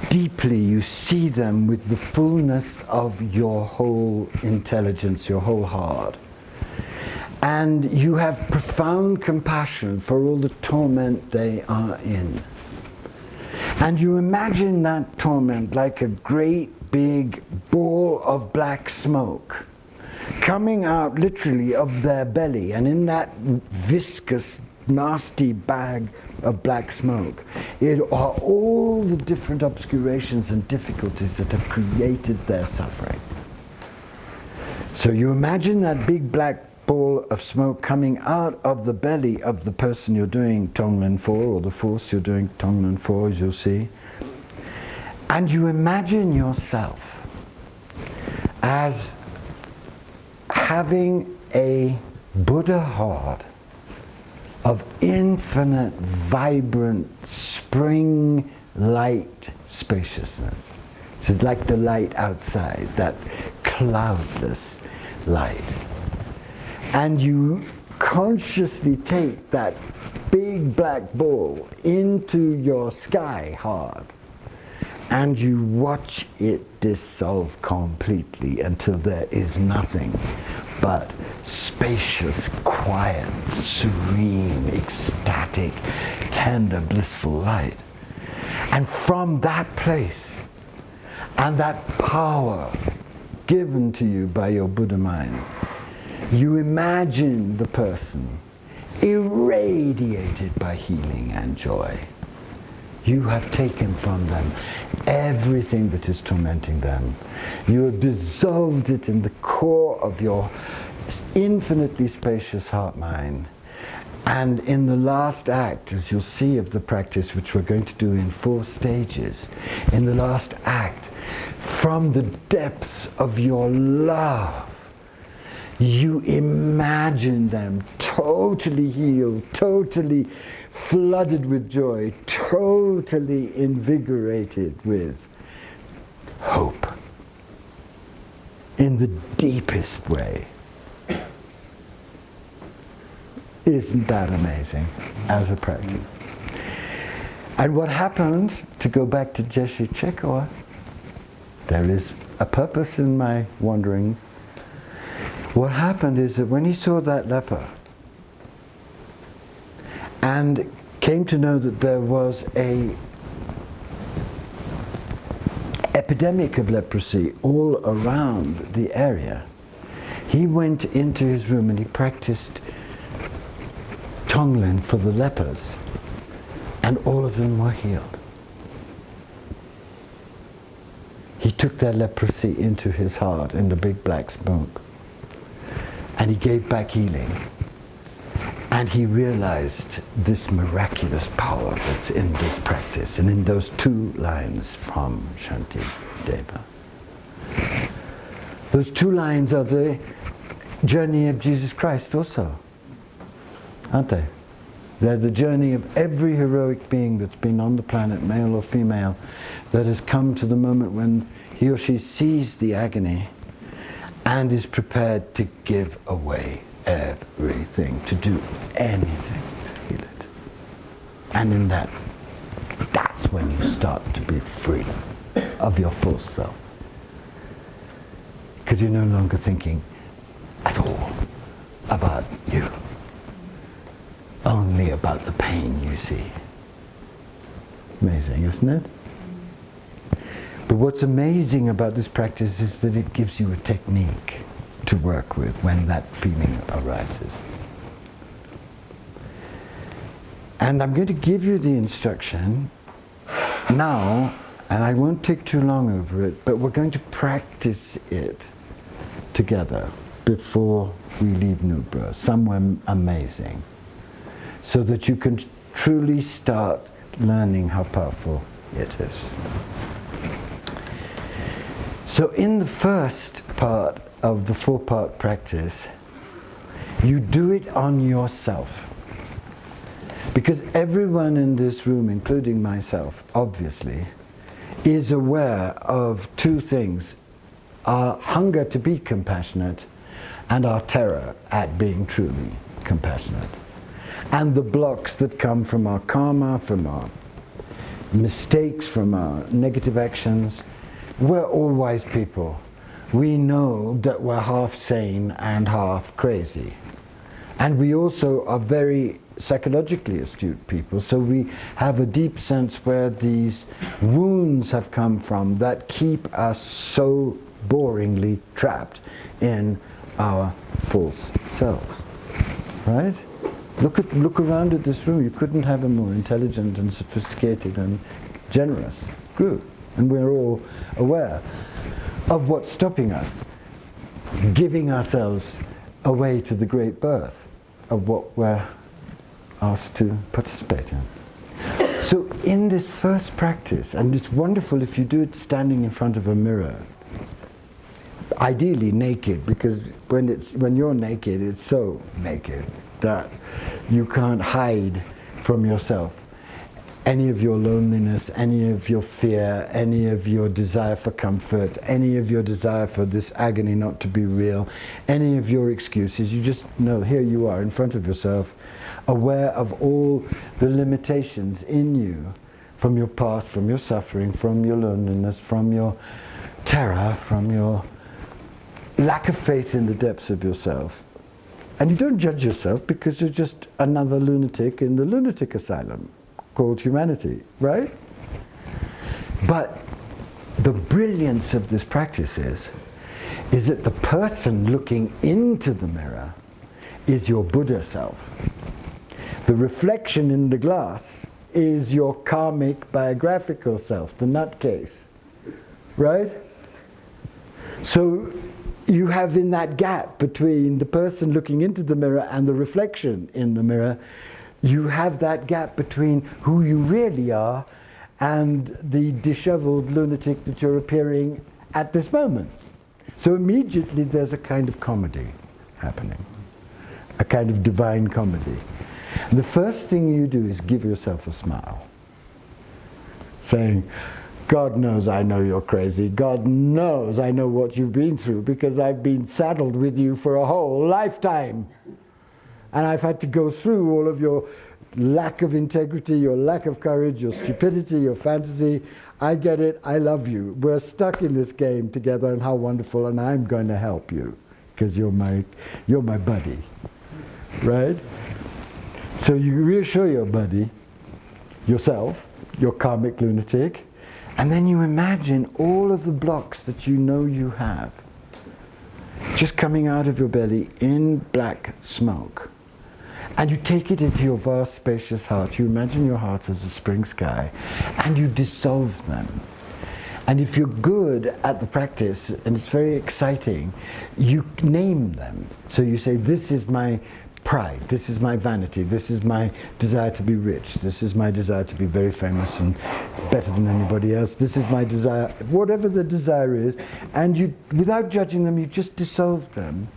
deeply. You see them with the fullness of your whole intelligence, your whole heart. And you have profound compassion for all the torment they are in. And you imagine that torment like a great big ball of black smoke coming out literally of their belly, and in that viscous, nasty bag of black smoke, it are all the different obscurations and difficulties that have created their suffering. So you imagine that big black ball of smoke coming out of the belly of the person you're doing Tonglen for, or the force you're doing Tonglen for, as you'll see. And you imagine yourself as having a Buddha heart of infinite, vibrant, spring light spaciousness. This is like the light outside, that cloudless light. And you consciously take that big black ball into your sky heart, and you watch it dissolve completely until there is nothing but spacious, quiet, serene, ecstatic, tender, blissful light. And from that place, and that power given to you by your Buddha mind, you imagine the person irradiated by healing and joy. You have taken from them everything that is tormenting them. You have dissolved it in the core of your infinitely spacious heart-mind. And in the last act, as you'll see of the practice, which we're going to do in 4 stages, in the last act, from the depths of your love, you imagine them totally healed, totally flooded with joy, totally invigorated with hope in the deepest way. Isn't that amazing as a practice? And what happened, to go back to Geshe Chekwa, there is a purpose in my wanderings. What happened is that when he saw that leper and came to know that there was an epidemic of leprosy all around the area, he went into his room and he practiced Tonglen for the lepers, and all of them were healed. He took their leprosy into his heart in the big black smoke, and he gave back healing. And he realized this miraculous power that's in this practice, and in those 2 lines from Shanti Deva. Those 2 lines are the journey of Jesus Christ also, aren't they? They're the journey of every heroic being that's been on the planet, male or female, that has come to the moment when he or she sees the agony and is prepared to give away everything, to do anything to heal it. And in that, that's when you start to be free of your false self. Because you're no longer thinking at all about you, only about the pain you see. Amazing, isn't it? But what's amazing about this practice is that it gives you a technique to work with when that feeling arises. And I'm going to give you the instruction now, and I won't take too long over it, but we're going to practice it together before we leave Nubra, somewhere amazing, so that you can truly start learning how powerful it is. So in the first part of the 4-part practice, you do it on yourself. Because everyone in this room, including myself, obviously, is aware of 2 things: our hunger to be compassionate and our terror at being truly compassionate. And the blocks that come from our karma, from our mistakes, from our negative actions. We're all wise people. We know that we're half sane and half crazy. And we also are very psychologically astute people, so we have a deep sense where these wounds have come from that keep us so boringly trapped in our false selves. Right? Look around at this room. You couldn't have a more intelligent and sophisticated and generous group. And we're all aware of what's stopping us, giving ourselves away to the great birth of what we're asked to participate in. So in this first practice, and it's wonderful if you do it standing in front of a mirror, ideally naked, because when you're naked, it's so naked that you can't hide from yourself any of your loneliness, any of your fear, any of your desire for comfort, any of your desire for this agony not to be real, any of your excuses. You just know, here you are in front of yourself, aware of all the limitations in you from your past, from your suffering, from your loneliness, from your terror, from your lack of faith in the depths of yourself. And you don't judge yourself because you're just another lunatic in the lunatic asylum called humanity, right? But the brilliance of this practice is that the person looking into the mirror is your Buddha self. The reflection in the glass is your karmic biographical self, the nutcase, right? So you have in that gap between the person looking into the mirror and the reflection in the mirror, you have that gap between who you really are and the disheveled lunatic that you're appearing at this moment. So immediately there's a kind of comedy happening, a kind of divine comedy. And the first thing you do is give yourself a smile, saying, God knows I know you're crazy. God knows I know what you've been through because I've been saddled with you for a whole lifetime. And I've had to go through all of your lack of integrity, your lack of courage, your stupidity, your fantasy. I get it, I love you. We're stuck in this game together and how wonderful, and I'm going to help you because you're my buddy, right? So you reassure your buddy, yourself, your karmic lunatic, and then you imagine all of the blocks that you know you have just coming out of your belly in black smoke. And you take it into your vast, spacious heart. You imagine your heart as a spring sky, and you dissolve them. And if you're good at the practice, and it's very exciting, you name them. So you say, this is my pride, this is my vanity, this is my desire to be rich, this is my desire to be very famous and better than anybody else, this is my desire, whatever the desire is, and you, without judging them, you just dissolve them.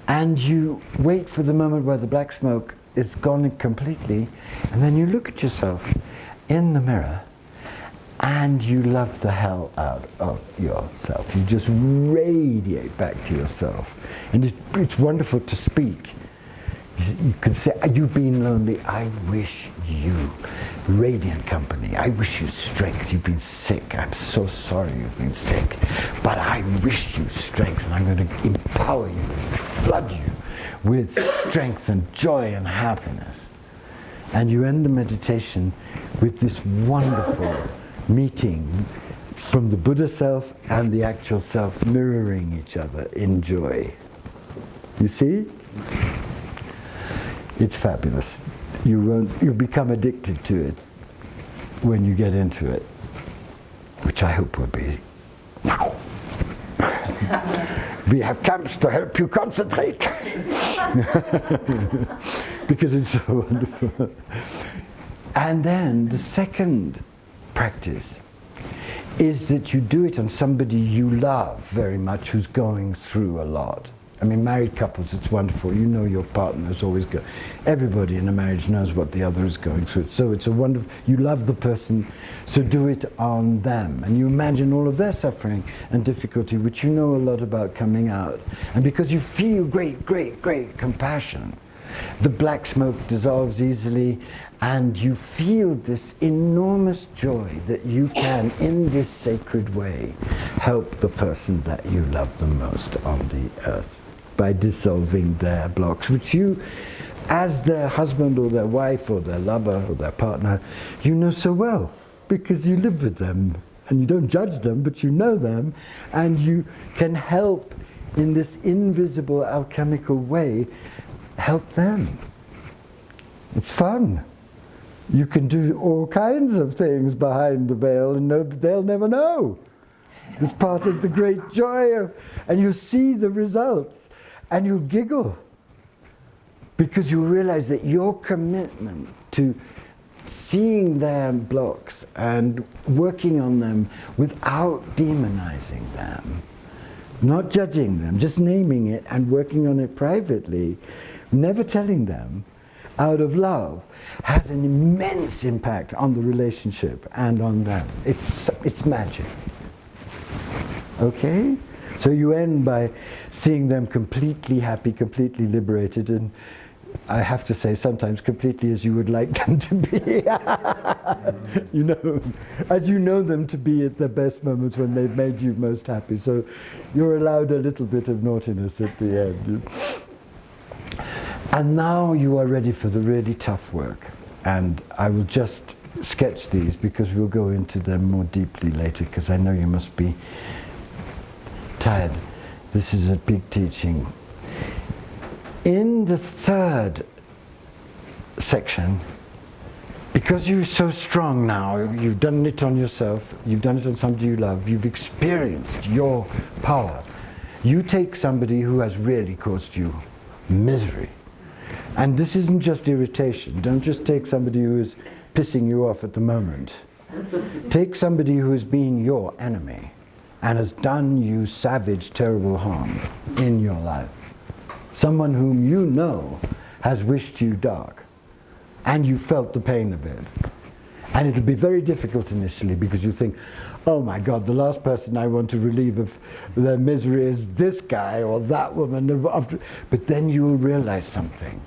And you wait for the moment where the black smoke is gone completely, and then you look at yourself in the mirror, and you love the hell out of yourself. You just radiate back to yourself. And it's wonderful to speak. You can say, you've been lonely, I wish you radiant company. I wish you strength, you've been sick. I'm so sorry you've been sick. But I wish you strength, and I'm going to empower you, flood you with strength and joy and happiness. And you end the meditation with this wonderful meeting from the Buddha self and the actual self mirroring each other in joy. You see? It's fabulous. you'll become addicted to it when you get into it, which I hope will be now. We have camps to help you concentrate. Because it's so wonderful. And then the second practice is that you do it on somebody you love very much, who's going through a lot. I mean, married couples, it's wonderful. You know your partner's always going. Everybody in a marriage knows what the other is going through. So it's a wonderful. You love the person, so do it on them, and you imagine all of their suffering and difficulty, which you know a lot about, coming out. And because you feel great, great, great compassion, the black smoke dissolves easily, and you feel this enormous joy that you can, in this sacred way, help the person that you love the most on the earth by dissolving their blocks, which you, as their husband or their wife or their lover or their partner, you know so well, because you live with them, and you don't judge them, but you know them, and you can help in this invisible alchemical way, help them. It's fun. You can do all kinds of things behind the veil, and they'll never know. It's part of the great joy and you see the results, and you giggle, because you realize that your commitment to seeing their blocks and working on them without demonizing them, not judging them, just naming it and working on it privately, never telling them, out of love, has an immense impact on the relationship and on them. It's magic. Okay? So you end by seeing them completely happy, completely liberated, and I have to say sometimes completely as you would like them to be. You know, as you know them to be at their best moments when they've made you most happy. So you're allowed a little bit of naughtiness at the end. And now you are ready for the really tough work. And I will just sketch these because we'll go into them more deeply later, because I know you must be tired. This is a big teaching. In the third section, because you're so strong now, you've done it on yourself, you've done it on somebody you love, you've experienced your power. You take somebody who has really caused you misery. And this isn't just irritation. Don't just take somebody who is pissing you off at the moment. Take somebody who has been your enemy and has done you savage, terrible harm in your life. Someone whom you know has wished you dark, and you felt the pain of it. And it'll be very difficult initially, because you think, oh my God, the last person I want to relieve of their misery is this guy or that woman. But then you'll realize something.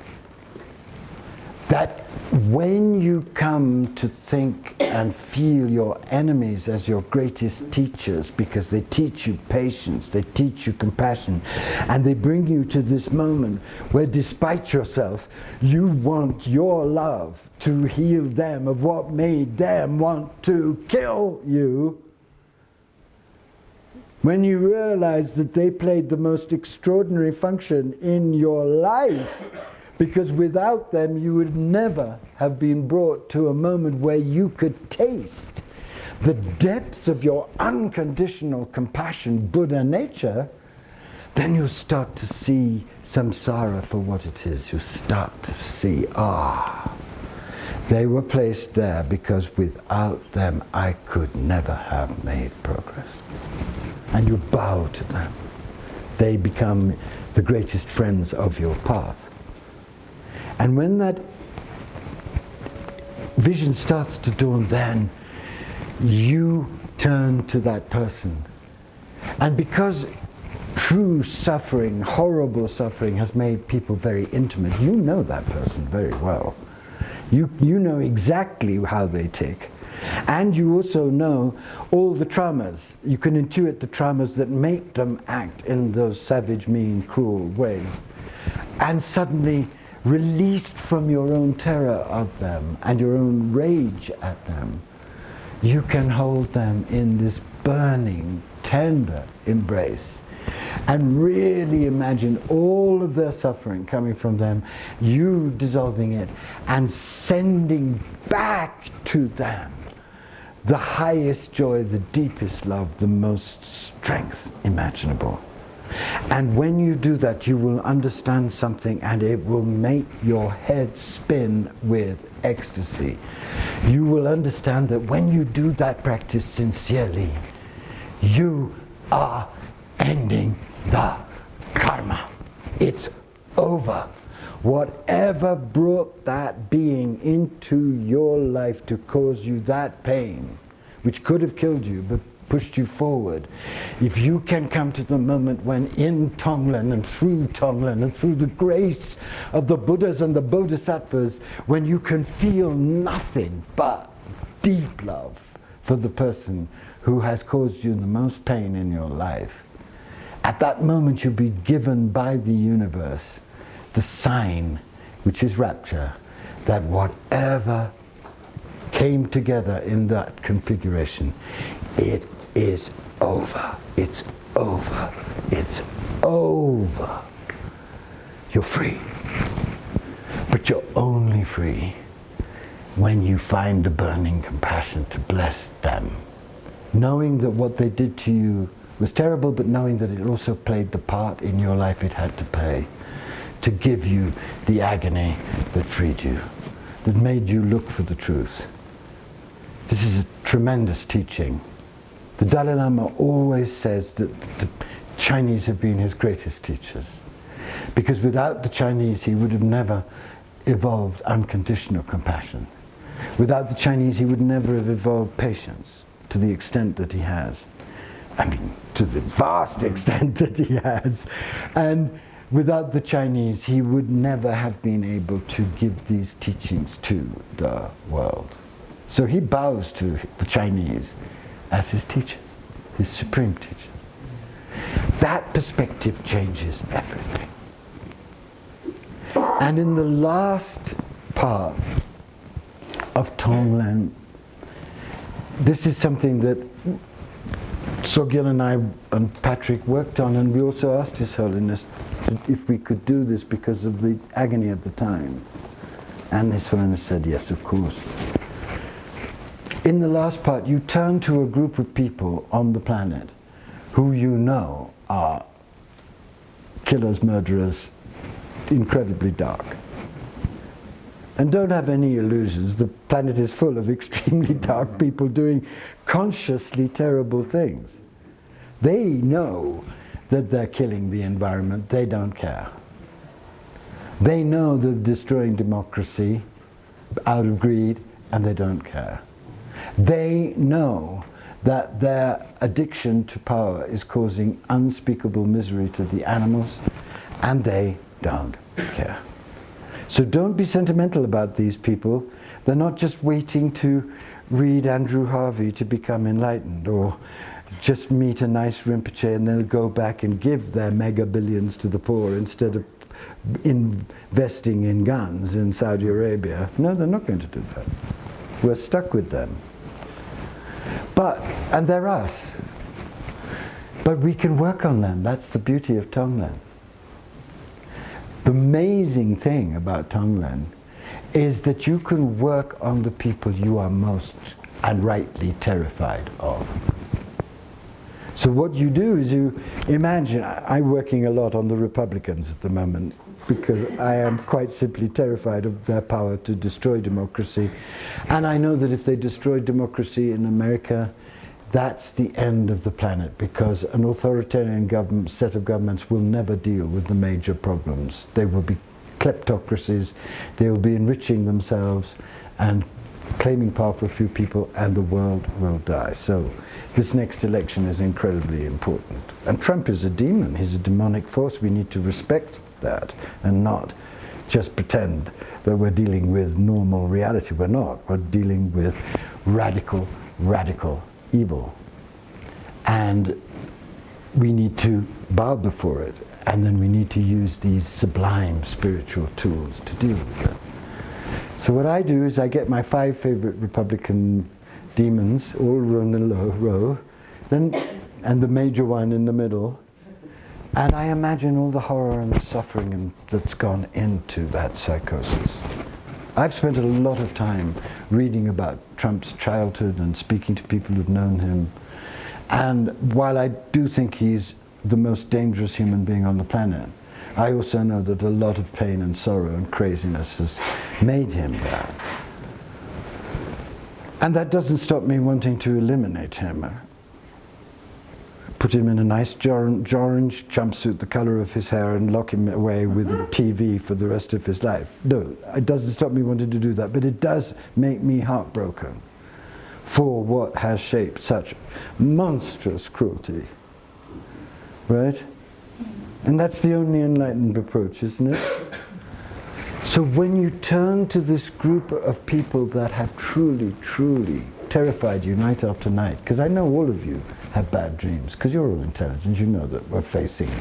That when you come to think and feel your enemies as your greatest teachers, because they teach you patience, they teach you compassion, and they bring you to this moment where, despite yourself, you want your love to heal them of what made them want to kill you. When you realize that they played the most extraordinary function in your life, because without them you would never have been brought to a moment where you could taste the depths of your unconditional compassion, Buddha nature, then you'll start to see samsara for what it is. You'll start to see, they were placed there because without them I could never have made progress. And you bow to them. They become the greatest friends of your path. And when that vision starts to dawn, then you turn to that person. And because true suffering, horrible suffering, has made people very intimate, you know that person very well. You know exactly how they tick. And you also know all the traumas. You can intuit the traumas that make them act in those savage, mean, cruel ways. And suddenly, released from your own terror of them and your own rage at them, you can hold them in this burning, tender embrace. and really imagine all of their suffering coming from them, you dissolving it and sending back to them the highest joy, the deepest love, the most strength imaginable. And when you do that, you will understand something, and it will make your head spin with ecstasy. You will understand that when you do that practice sincerely, you are ending the karma. It's over. Whatever brought that being into your life to cause you that pain, which could have killed you but pushed you forward, if you can come to the moment when in Tonglen and through the grace of the Buddhas and the Bodhisattvas, when you can feel nothing but deep love for the person who has caused you the most pain in your life, at that moment you'll be given by the universe the sign, which is rapture, that whatever came together in that configuration, it is over. It's over. It's over. You're free. But you're only free when you find the burning compassion to bless them. Knowing that what they did to you was terrible, but knowing that it also played the part in your life it had to play, to give you the agony that freed you, that made you look for the truth. This is a tremendous teaching. The Dalai Lama always says that the Chinese have been his greatest teachers, because without the Chinese he would have never evolved unconditional compassion. Without the Chinese he would never have evolved patience to the extent that he has. I mean, to the vast extent that he has. And without the Chinese, he would never have been able to give these teachings to the world. So he bows to the Chinese as his teachers, his supreme teachers. That perspective changes everything. And in the last part of Tonglen, this is something that Sogyal and I and Patrick worked on, and we also asked His Holiness if we could do this because of the agony of the time. And His Holiness said, yes, of course. In the last part, you turn to a group of people on the planet who you know are killers, murderers, incredibly dark. And don't have any illusions, the planet is full of extremely dark people doing consciously terrible things. They know that they're killing the environment, they don't care. They know they're destroying democracy out of greed, and they don't care. They know that their addiction to power is causing unspeakable misery to the animals, and they don't care. So don't be sentimental about these people. They're not just waiting to read Andrew Harvey to become enlightened, or just meet a nice Rinpoche and they'll go back and give their mega billions to the poor instead of investing in guns in Saudi Arabia. No, they're not going to do that. We're stuck with them. And they're us. But we can work on them. That's the beauty of Tonglen. The amazing thing about Tonglen is that you can work on the people you are most and rightly terrified of. So what you do is you imagine, I'm working a lot on the Republicans at the moment because I am quite simply terrified of their power to destroy democracy. And I know that if they destroy democracy in America, that's the end of the planet, because an authoritarian set of governments will never deal with the major problems. They will be kleptocracies, they will be enriching themselves and claiming power for a few people, and the world will die. So this next election is incredibly important. And Trump is a demon, he's a demonic force. We need to respect that and not just pretend that we're dealing with normal reality. We're not. We're dealing with radical evil. And we need to bow before it, and then we need to use these sublime spiritual tools to deal with it. So what I do is I get my 5 favorite Republican demons all in a row, and the major one in the middle. And I imagine all the horror and the suffering that's gone into that psychosis. I've spent a lot of time reading about Trump's childhood and speaking to people who've known him. And while I do think he's the most dangerous human being on the planet, I also know that a lot of pain and sorrow and craziness has made him that. And that doesn't stop me wanting to eliminate him. Put him in a nice orange jumpsuit, the colour of his hair, and lock him away with a TV for the rest of his life. No, it doesn't stop me wanting to do that, but it does make me heartbroken for what has shaped such monstrous cruelty. Right? And that's the only enlightened approach, isn't it? So when you turn to this group of people that have truly, truly terrified you night after night, because I know all of you have bad dreams, because you're all intelligent, you know that we're facing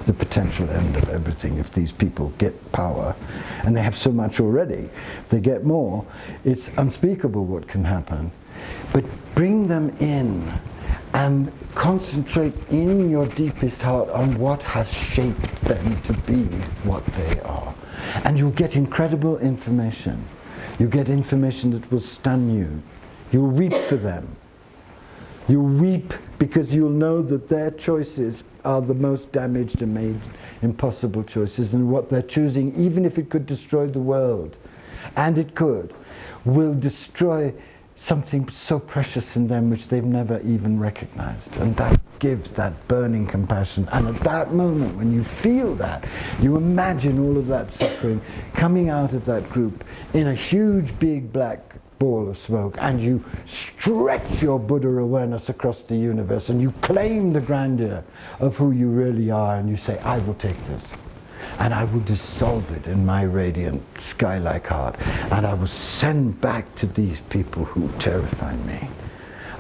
the potential end of everything if these people get power, and they have so much already. If they get more, it's unspeakable what can happen. But bring them in and concentrate in your deepest heart on what has shaped them to be what they are. And you'll get incredible information. You get information that will stun you. You'll weep for them. You'll weep because you'll know that their choices are the most damaged and made impossible choices, and what they're choosing, even if it could destroy the world, and it could, will destroy something so precious in them which they've never even recognized. And that gives that burning compassion. And at that moment, when you feel that, you imagine all of that suffering coming out of that group in a huge big black ball of smoke, and you stretch your Buddha awareness across the universe, and you claim the grandeur of who you really are, and you say, I will take this, and I will dissolve it in my radiant sky-like heart, and I will send back to these people who terrify me.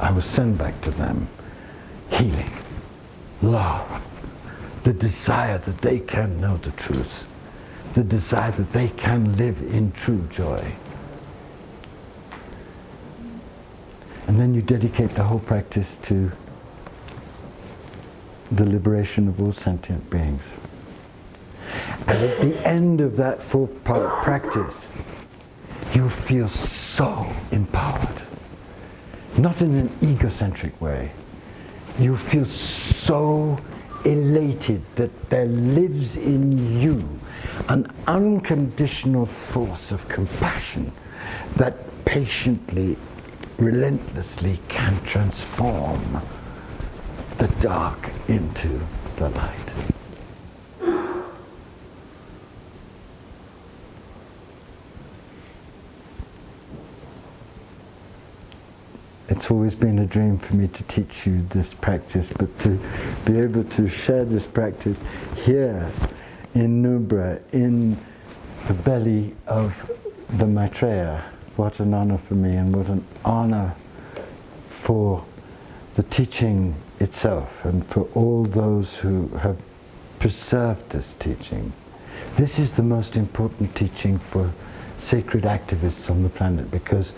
I will send back to them healing, love, the desire that they can know the truth, the desire that they can live in true joy. And then you dedicate the whole practice to the liberation of all sentient beings. And at the end of that 4-part practice, you'll feel so empowered. Not in an egocentric way. You'll feel so elated that there lives in you an unconditional force of compassion that patiently, relentlessly can transform the dark into the light. It's always been a dream for me to teach you this practice, but to be able to share this practice here in Nubra, in the belly of the Maitreya, what an honor for me, and what an honor for the teaching itself and for all those who have preserved this teaching. This is the most important teaching for sacred activists on the planet, because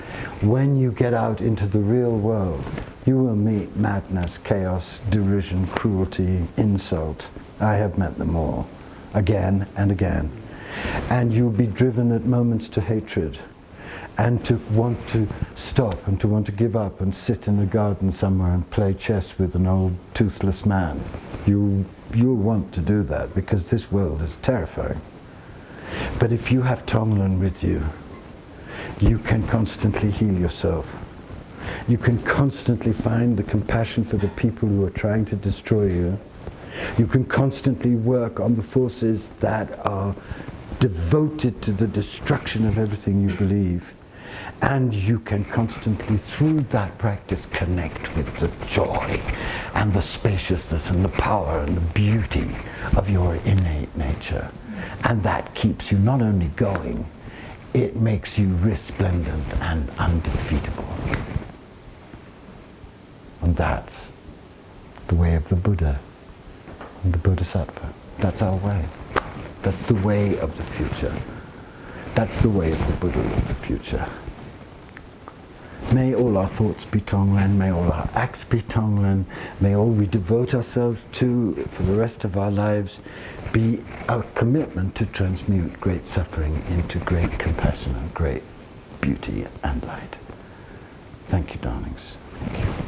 when you get out into the real world, you will meet madness, chaos, derision, cruelty, insult. I have met them all, again and again. And you'll be driven at moments to hatred, and to want to stop, and to want to give up and sit in a garden somewhere and play chess with an old toothless man. You'll want to do that, because this world is terrifying. But if you have Tonglen with you, you can constantly heal yourself. You can constantly find the compassion for the people who are trying to destroy you. You can constantly work on the forces that are devoted to the destruction of everything you believe. And you can constantly, through that practice, connect with the joy and the spaciousness and the power and the beauty of your innate nature. And that keeps you not only going, it makes you resplendent and undefeatable. And that's the way of the Buddha and the Bodhisattva. That's our way. That's the way of the future. That's the way of the Buddha of the future. May all our thoughts be Tonglen, may all our acts be Tonglen, may all we devote ourselves to for the rest of our lives be our commitment to transmute great suffering into great compassion and great beauty and light. Thank you, darlings. Thank you.